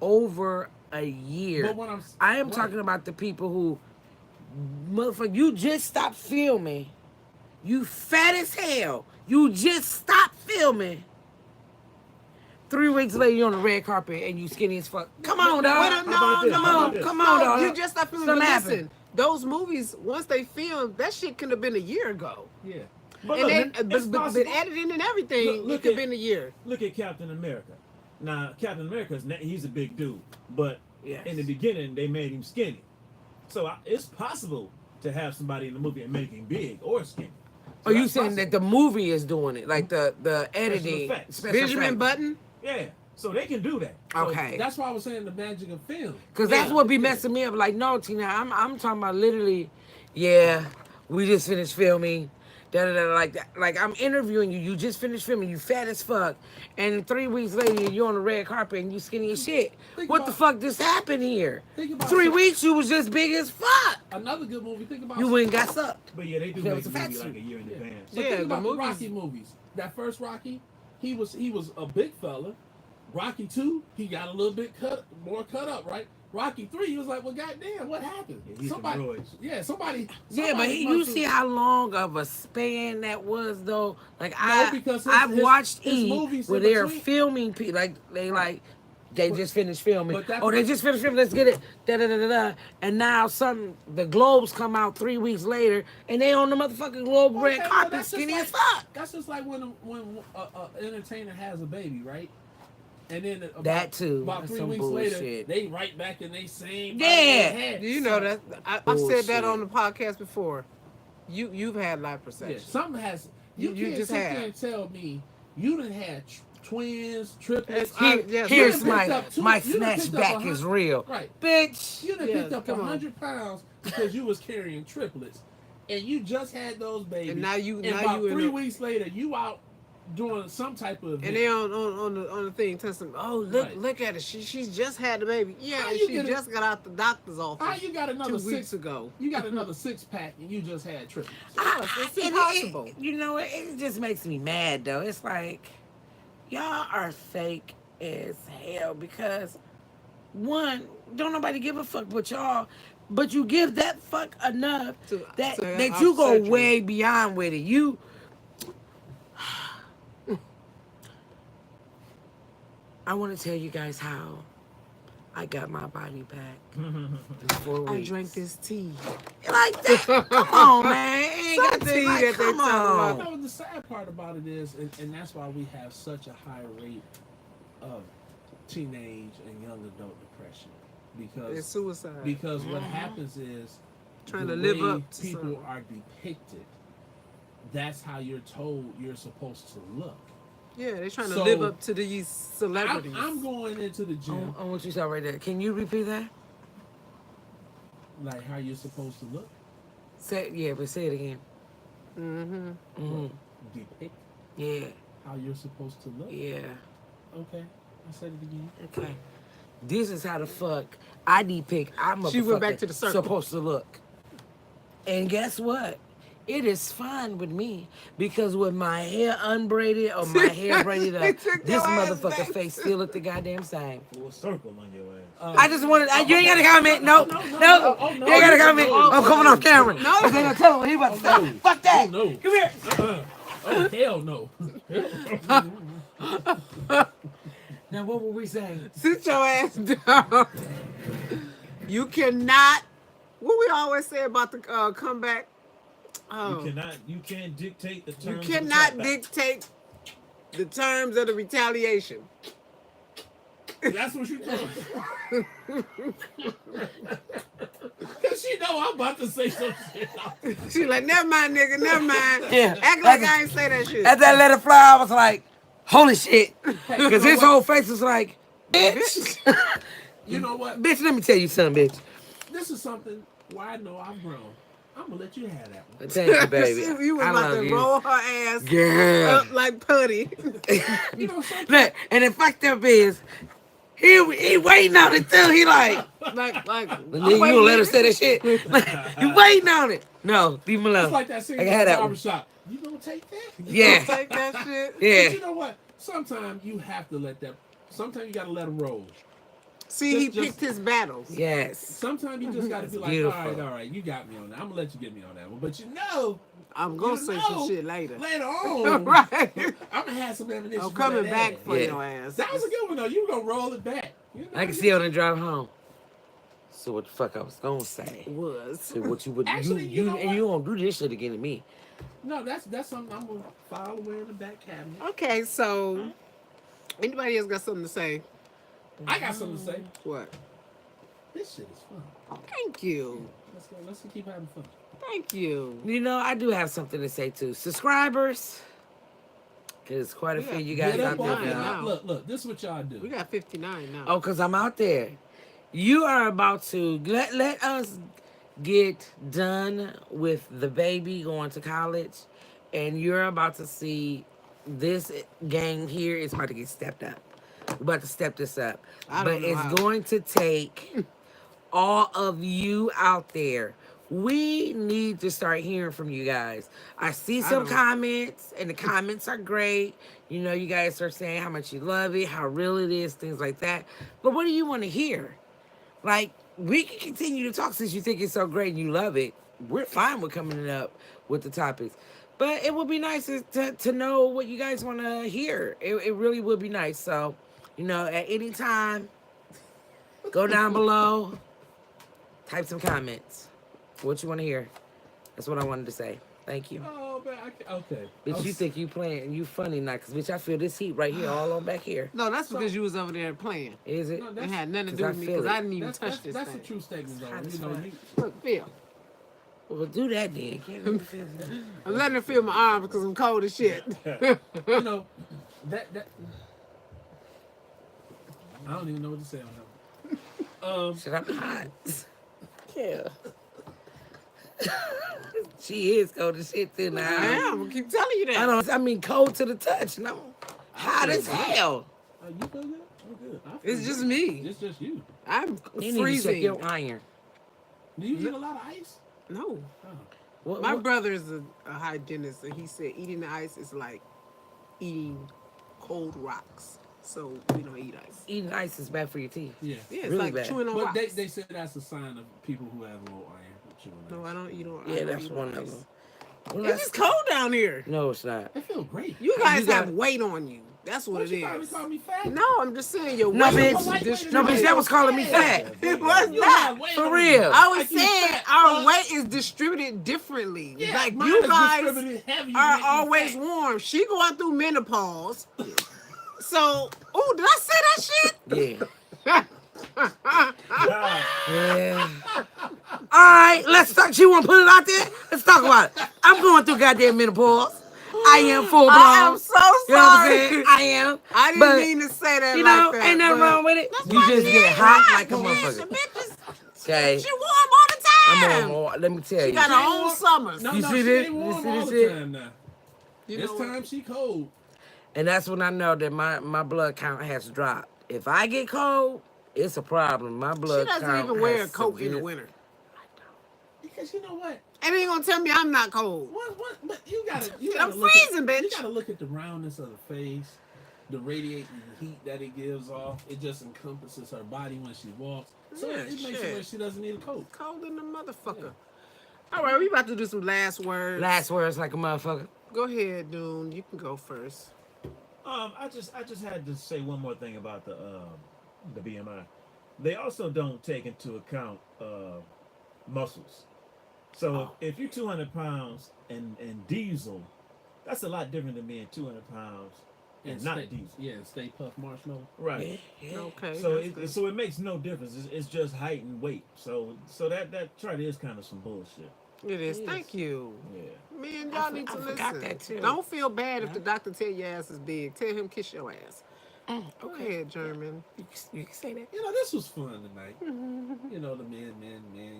over a year. But when I am right. talking about the people who, motherfucker, you just stopped filming. You fat as hell. You just stopped filming. 3 weeks later, you're on the red carpet and you skinny as fuck. Come on, dog. Wait, about this? Come How on, about this? come on, dog. You just stop filming. But Something listen, happened. those movies, once they filmed, that shit could have been a year ago. Yeah. But And look, then, it's but possible. editing and everything, Look it could have at- been a year. Look at Captain America. Now, Captain America's he's a big dude, but Yes. in the beginning they made him skinny. So it's possible to have somebody in the movie and make him big or skinny. So Are you that's saying possible. that the movie is doing it, like the editing? effects. special Benjamin effects? Button. Yeah, so they can do that. So Okay. That's why I was saying the magic of film. Cause that's Yeah. what be messing me up. Like, no, Tina, I'm talking about literally. Yeah, we just finished filming. Da da da. Like that. Like I'm interviewing you. You just finished filming. You fat as fuck. And 3 weeks later, you're on the red carpet and you skinny as shit. Think What the about- fuck just happened here? Think about 3 some- weeks, you was just big as fuck. Another good movie. Think about You went and got sucked. But yeah, they do That make was a a fat movie like suit. a year in Yeah. advance. But Yeah, think the about the movies- Rocky movies. That first Rocky, he was a big fella, Rocky 2, he got a little bit more cut up, right? Rocky 3, he was like, well, goddamn, what happened? Yeah, he's Somebody, roids. yeah, somebody. Yeah, but somebody you must see have- how long of a span that was, though. Like No, because I've watched his E movies where in they're between- filming, like they But- just finished filming. but that- Oh, they just finished filming. Let's get it. Da da da da da. And now the Globes come out 3 weeks later, and they on the motherfucking Globe red Okay, well, carpet, that's just skinny like- as fuck. That's just like when an entertainer has a baby, right? And then That too. About That's 3 some weeks later, bullshit. they right back in they same. Yeah. You know that I've said that Bullshit. on the podcast before. You've had live Yeah, perception. something has. You You can't just sit have. there and tell me you done had twins, triplets. Yes, Here's you done picked my up two- my you done picked up snatchback is 100 real, Right. bitch. You done Yeah, picked up come on. 100 pounds because you was carrying triplets, and you just had those babies. And now you about in 3 the- weeks later, you out doing some type of. And they on the thing testing. Oh, Right. look at it. She's just had the baby. Yeah, How and you she get it- just got out the doctor's office How you got another 2 weeks six? ago. You got another 6-pack, and you just had triplets. It's And impossible. you know what? It just makes me mad though. It's like y'all are fake as hell because one, don't nobody give a fuck but y'all. But you give that fuck enough To- that to that you go upset you. way beyond with it. I want to tell you guys how I got my body back. These 4 weeks. I drank this tea. Like that. Come on, man. Ain't got Some tea like, that they come talk on. about. No, the sad part about it is, and that's why we have such a high rate of teenage and young adult depression, It's because suicide. what happens is Trying the to live way up to people something. are depicted. That's how you're told you're supposed to look. Yeah, they're trying to So, live up to these celebrities. I'm going into the gym I want you to stop right there. Can you repeat that? like how you're supposed to look. But say it again. Mm-hmm. Hmm. Depict Yeah, how you're supposed to look. yeah. Okay, I said it again. Okay. This is how the fuck I depict I'm She went back to the circle. supposed to look. And guess what? It is fine with me because with my hair unbraided or my hair braided They up, took this your ass motherfucker back. face still look the goddamn same. Full circle on your ass. I just wanted. You ain't gotta comment. No, no, no, you ain't gotta comment. no, I'm coming off camera. No. No, they gonna tell him what he about to say. no. Fuck that. Oh, no. Come here. Oh hell no! Now what were we saying? Sit your ass down. You cannot. What we always say about the comeback. Oh, You can't dictate the terms. you of the cannot cutback. dictate the terms of the retaliation. That's what you doing. Cause she know I'm about to say some shit. She like, never mind, nigga, never mind. Yeah. Act like I ain't say that shit. As that let it fly, I was like, holy shit. Because his whole face was like, bitch. You know what? Bitch, let me tell you something, bitch. This is something where I know I've grown. I'm gonna let you have that one. Thank you, baby. You was I about love to you. roll her ass Girl. up like putty. You know something? Look, and the fucked up is, he waiting on it too. He like, like, then you gonna let her say that shit? You waiting on it. No, leave him alone. It's like that scene I in had the that one. barbershop. You gonna take that? Yeah. take that shit. But Yeah. you know what? Sometimes you have to let that. Sometimes you gotta let them roll. See, he Just- picked his battles. Yes. Sometimes you just gotta be like, Beautiful. all right, you got me on that. I'm gonna let you get me on that one. But you know, I'm gonna You say know. some shit later. later on, Right. I'm gonna have some ammunition. I'm for coming that back ass. for Yeah. your ass. That was a good one though. You were gonna roll it back. You know, I can see on the drive home. So what the fuck I was gonna say? was. So what you would Actually, you know and what? you won't do this shit again to me. No, that's something I'm gonna file away in the back cabinet. Okay, so anybody else got something to say? I got something to say. What? This shit is fun. Thank you. Let's go. Let's keep having fun. Thank you. You know, I do have something to say too. Subscribers, because quite a few of you guys Get out up there. off now. it. now. Look. This is what y'all do. We got 59 now. Oh, because I'm out there. You are about to let us get done with the baby going to college, and you're about to see this game here is about to get stepped up. We're about to step this up. I But don't know it's how. going to take all of you out there We need to start hearing from you guys. I see I some don't. comments, and the comments are great. You know, you guys are saying how much you love it, how real it is, things like that. But what do you want to hear? Like, we can continue to talk since you think it's so great and you love it. We're fine with coming up with the topics. But it would be nice to know what you guys want to hear. It really would be nice. So, you know, at any time, go down below, type some comments. What you want to hear. That's what I wanted to say. Thank you. Oh man, okay. Bitch, you think you playing, you funny now, because, bitch, I feel this heat right here, all on back here. No, that's because you was over there playing. Is it? No, It had nothing to 'Cause do I with me feel because it. I didn't even touch this That's thing. a true statement, hot though. as You know, fuck. you, Look, Phil. Well, do that then. Can't let me feel it. I'm letting her feel my arm because I'm cold as shit. you know that I don't even know what to say on that. Shit, I'm hot. Yeah. She is cold as shit too I now. am. I keep telling you that. I mean cold to the touch. And I'm hot as hell. You feel good? I'm good. I feel It's just good. me. It's just you. I'm You need to check freezing. your iron. Do you eat a lot of ice? No. Oh. What, My what- brother is a hygienist, and he said eating the ice is like eating cold rocks. So we don't eat ice. Eating ice is bad for your teeth. Yeah. Yeah, it's Really like bad. chewing on But rocks. they say that's a sign of people who have low iron. Chewing No, ice. I don't eat on. I Yeah, don't that's eat one on of ice. them. Well, It's just cold down here. No, it's not. It feel great. You guys got- have weight on you. That's what What it you probably is. call me fat? No, I'm just saying your No, weight bitch. is No, distributed. bitch, that was calling me fat. It was You not. have weight For on real. you. I was Like you saying fat, our fuck. weight is distributed differently. Yeah, like mine you is guys distributed heavy, are make me always fat. warm. She going through menopause. So, oh, did I say that shit? Yeah. God, Yeah. All right, let's talk. You want to put it out there? Let's talk about it. I'm going through goddamn menopause. I am full blown. I am so sorry. You know what I'm saying? I am. I didn't But, mean to say that You know, like that. ain't nothing but wrong with it. that's You why just she get ain't hot hot. like a The motherfucker. bitch is, Okay. she warm all the I'm time. on. Let me tell She you. got her own summers. No, You no, see she this? ain't You warm see all this the shit? time now. You This know what? time she cold. And that's when I know that my blood count has dropped. If I get cold, it's a problem. My She blood doesn't count even wear a has coat in the severe- winter. Because you know what? And they ain't gonna tell me I'm not cold. What? But you gotta I'm look freezing, at, bitch. You gotta look at the roundness of the face, the radiating heat that it gives off. It just encompasses her body when she walks. So Yeah, it makes it shit. where she doesn't need a coat. Cold in the motherfucker. All right, we about to do some last words. Last words like a motherfucker. Go ahead, Dune. You can go first. I just had to say one more thing about the BMI. They also don't take into account muscles. So if you're 200 pounds and diesel, that's a lot different than being 200 pounds and not stay, diesel. Yeah, and Stay Puff Marshmallow. Right. Yeah. Okay. So that's good. so it makes no difference. It's just height and weight. So that chart is kind of some bullshit. It is. It is. Thank you. Yeah. Me and I y'all for- need to I listen. forgot that too. Don't feel bad if Yeah. the doctor tell your ass is big. Tell him kiss your ass. Go Okay. ahead, German. You can say that. You know, this was fun tonight. You know, the men,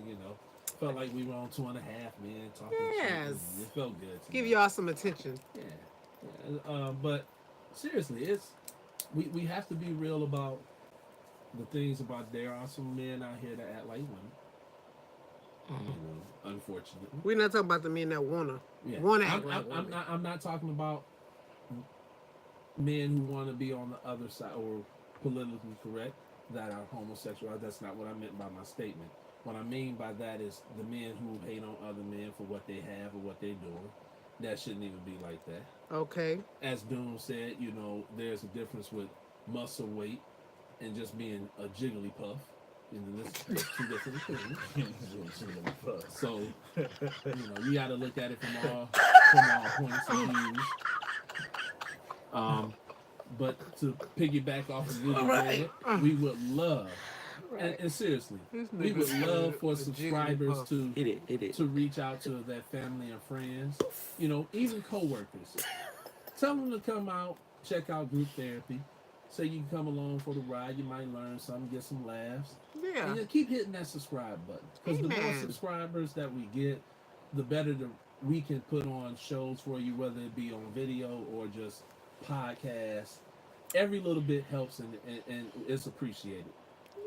you know. Felt like we were on 2.5 men talking shit. Yes. It felt good. Give tonight. y'all some attention. Yeah. But seriously, we have to be real about the things about there are some men out here that act like women. You know, unfortunately. We're not talking about the men that wanna Yeah. act I'm, like I'm women. not. I'm not talking about men who want to be on the other side or politically correct that are homosexual. That's not what I meant by my statement. What I mean by that is the men who hate on other men for what they have or what they're doing. That shouldn't even be like that. Okay. As Doom said, you know, there's a difference with muscle weight and just being a jiggly puff. You know, there's two different things. So, you know, you got to look at it from all points of view. But to piggyback off of Rudy Right. Red, we would love, and seriously, This we would nigga love said for a jiggly subscribers puff. to It is. to reach out to their family and friends, you know, even coworkers. Tell them to come out, check out group therapy. So you can come along for the ride. You might learn something, get some laughs. Yeah. And you keep hitting that subscribe button. Because the more Amen. subscribers that we get, the better we can put on shows for you, whether it be on video or just podcasts. Every little bit helps and it's appreciated.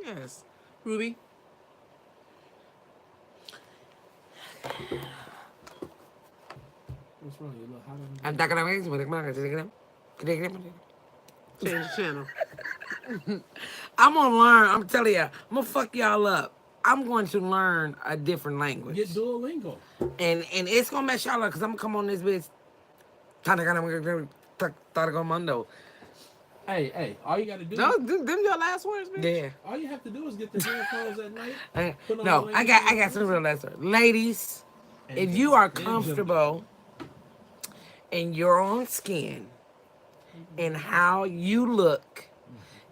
Yes. Ruby. What's wrong? You look hot on I'm the talking. Change the channel. I'm gonna learn. I'm telling you, I'm gonna fuck y'all up. I'm going to learn a different language, Get Duolingo. and it's gonna mess y'all up because I'm gonna come on this bitch. Mundo. Hey, all you gotta do, Them your last words, bitch? Yeah. all you have to do is get the headphones at night. Put on No, the I got some real lessons. Ladies, if you are comfortable in your own skin and how you look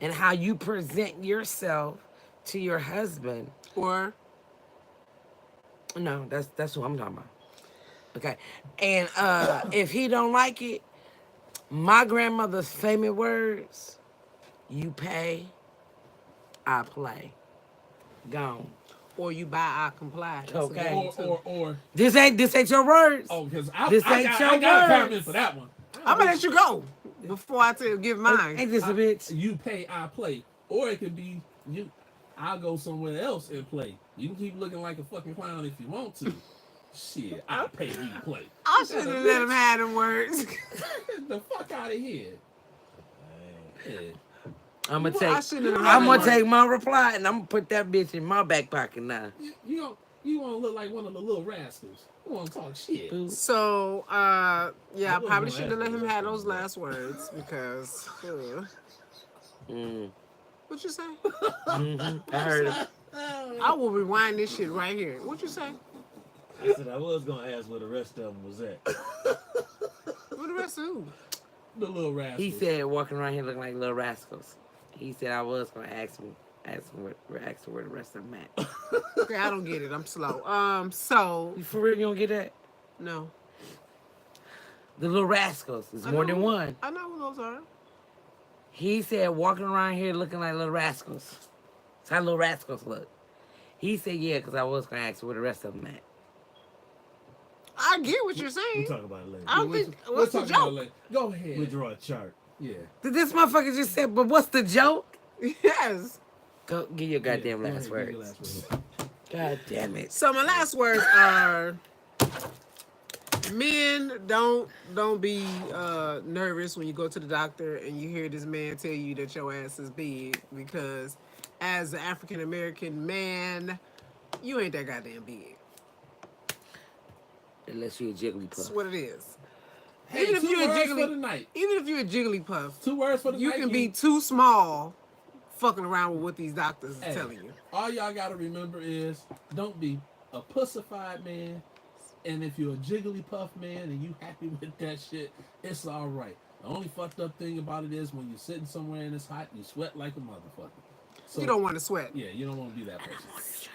and how you present yourself to your husband, Or no, that's what I'm talking about. Okay. And if he don't like it, my grandmother's famous words, you pay, I play. Gone. you buy, I comply. That's a Okay. good one, too. Or This ain't your words. oh, because This I ain't got your a comment words. for that one. I'm gonna let you go before I give mine. Ain't this a bitch? You pay, I play. Or it could be you. I'll go somewhere else and play. You can keep looking like a fucking clown if you want to. Shit, I'll pay you to play. I should have let him have them words. Get the fuck out of here. Yeah. I'm gonna Well, I take. shouldn't have I'm had gonna them take my reply and I'm gonna put that bitch in my back pocket now. You want to look like one of the little rascals. You want to talk shit. Boo. So, yeah, I wasn't probably gonna should have ask let you him that have one, those but- last words because. Mm. What you say? I heard it. I will rewind this shit right here. What you say? I said I was gonna ask where the rest of them was at. What the rest of who? The little rascals. He said walking around here looking like little rascals. He said I was gonna ask him where the rest of them at. Okay, I don't get it. I'm slow. So You for real? You don't get that? no. The little rascals. There's I more know than who- one. I know who those are. He said walking around here looking like little rascals. That's how little rascals look. He said yeah, because I was gonna ask where the rest of them at. I get what you're We'll saying. talk about it later. I don't We'll- think. we'll What's the talk about it joke? later. Go ahead. We'll draw a chart. Yeah. This motherfucker just said, but what's the joke? Yes. Go give your goddamn Yeah, last go ahead, give your words. last words. God damn it. So my last words are: men, don't be nervous when you go to the doctor and you hear this man tell you that your ass is big, because as an African American man, you ain't that goddamn big. Unless you're a jiggly That's puff. what it is. Hey, Even if two you're a words jiggly- for the night. Even if you're a Jigglypuff, 2 words for the you night. can be too small, fucking around with what these doctors is Hey. telling you. All y'all gotta remember is don't be a pussified man. And if you're a Jigglypuff man and you happy with that shit, it's all right. The only fucked up thing about it is when you're sitting somewhere and it's hot, you sweat like a motherfucker. So You don't want to sweat. Yeah, you don't want to be that person.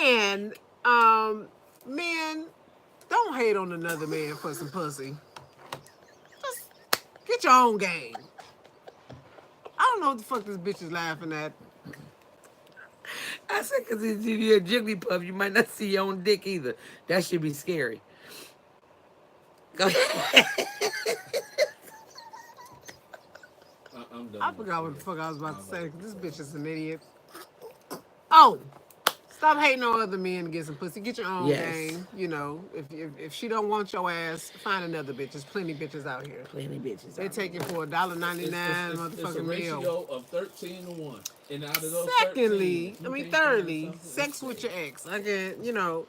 And men, don't hate on another man for some pussy. Just get your own game. I don't know what the fuck this bitch is laughing at. I said, because if you're a jigglypuff, you might not see your own dick either. That should be scary. Go ahead. I'm done. I forgot what the fuck I was about to say. 'Cause this bitch is an idiot. Oh, stop hating on other men to get some pussy. Get your own Yes. game. You know, if she don't want your ass, find another bitch. There's plenty bitches out here. Plenty bitches. They out take there. it for $1.99 It's a motherfucking ratio meal. of 13 to 1. And out of those Secondly, 13, you can't find thirdly, something sex that's with safe. your ex. Again,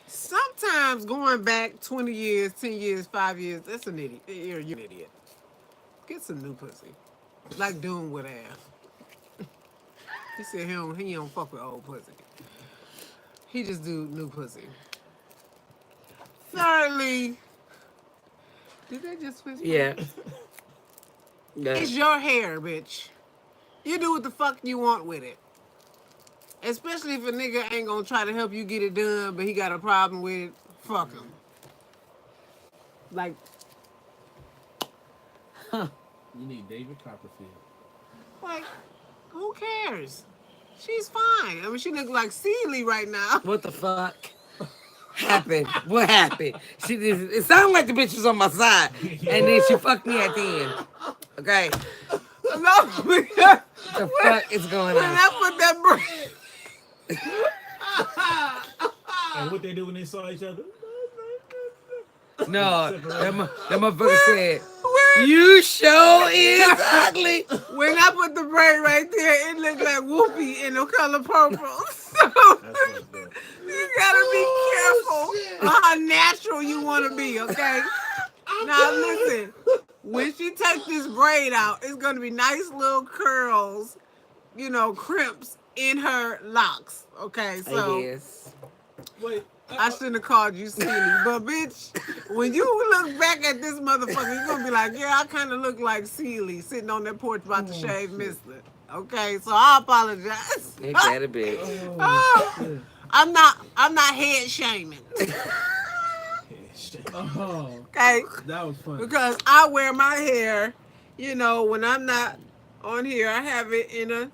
sometimes going back 20 years, 10 years, 5 years, that's an idiot. You're an idiot. Get some new pussy. Like Doom would have. He said he don't fuck with old pussy. He just do new pussy. Thirdly, did they just whisper? Yeah. Yeah. It's your hair, bitch. You do what the fuck you want with it. Especially if a nigga ain't gonna try to help you get it done, but he got a problem with it, fuck him. Like, You need David Copperfield. who cares? She's fine. I mean, she look like Seeley right now. What the fuck happened? What happened? It sounded like the bitch was on my side, and then she fucked me at the end. Okay, No, because the fuck is going when on? I put that bread, Hey, And what they do when they saw each other? No, Separate. that motherfucker said, "You sure is ugly." When I put the braid right there, it looked like Whoopi in the color purple. So That's fucked up. you gotta be careful on how natural you want to be, okay? Now listen, when she takes this braid out, it's gonna be nice little curls, crimps in her locks. Okay, so Yes. Wait. I shouldn't have called you silly, but bitch, when you look back at this motherfucker, you're gonna be like, yeah, I kind of look like Sealy sitting on that porch about to shave Mister. Okay, so I apologize. Ain't that a bitch? Oh, shit. I'm not head shaming. Yeah, shit. Oh, Okay, that was funny. because I wear my hair, when I'm not on here, I have it in a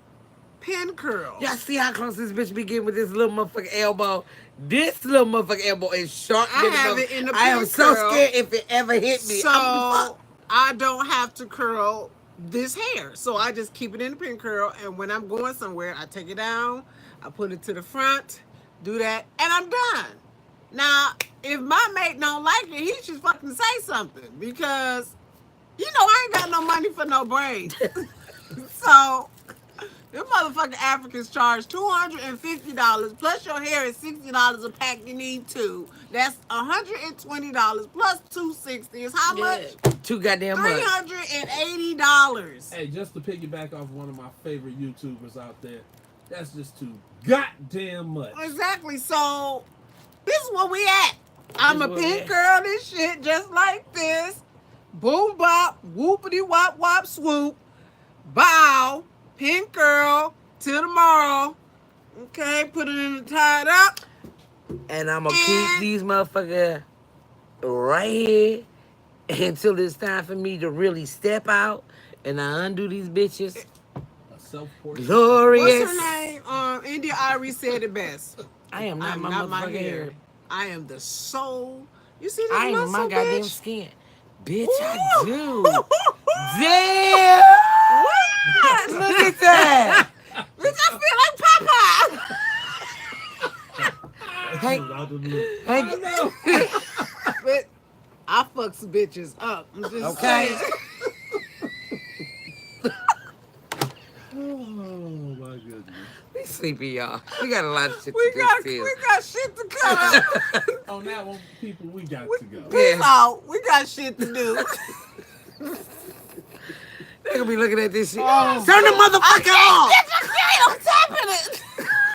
pin curl. Y'all see how close this bitch be getting with this little motherfucking elbow? This little motherfucking elbow is sharp. I than a have mother- it in the I am pin so curl. scared if it ever hit me. So I'm I don't have to curl this hair. So I just keep it in the pin curl, and when I'm going somewhere, I take it down, I put it to the front, do that, and I'm done. Now, if my mate don't like it, he should fucking say something, because I ain't got no money for no braids. So them motherfucking Africans charge $250 plus your hair is $60 a pack. You need two. That's $120 plus $260 is how much? too goddamn much. $380. Hey, just to piggyback off one of my favorite YouTubers out there, that's just too goddamn much. Exactly. So this is where we at. I'm This a where we pin at. curl this shit just like this. Boom bop, whoopity wop wop swoop. Bow, pin curl till tomorrow. Okay, put it in the tied up. And I'm gonna keep these motherfuckers right here until it's time for me to really step out and I undo these bitches. A self-portrait. Glorious. What's her name? India Irie said it best. I am not I'm my not motherfucking my hair. hair. I am the soul. You see this I am muscle, my goddamn bitch? skin. Bitch, I do. Ooh. Damn! What? Look at that. Bitch, I feel like Popeye. Hey, Out the blue. hey, But I fuck some bitches up. I'm just Okay. saying. Oh my goodness. we sleepy, y'all. We got a lot of shit We to do got still. shit to cut up. On that one, people, we got to go. Peace Yeah. out. We got shit to do. They gonna be looking at this shit. Oh. Turn the motherfucker off.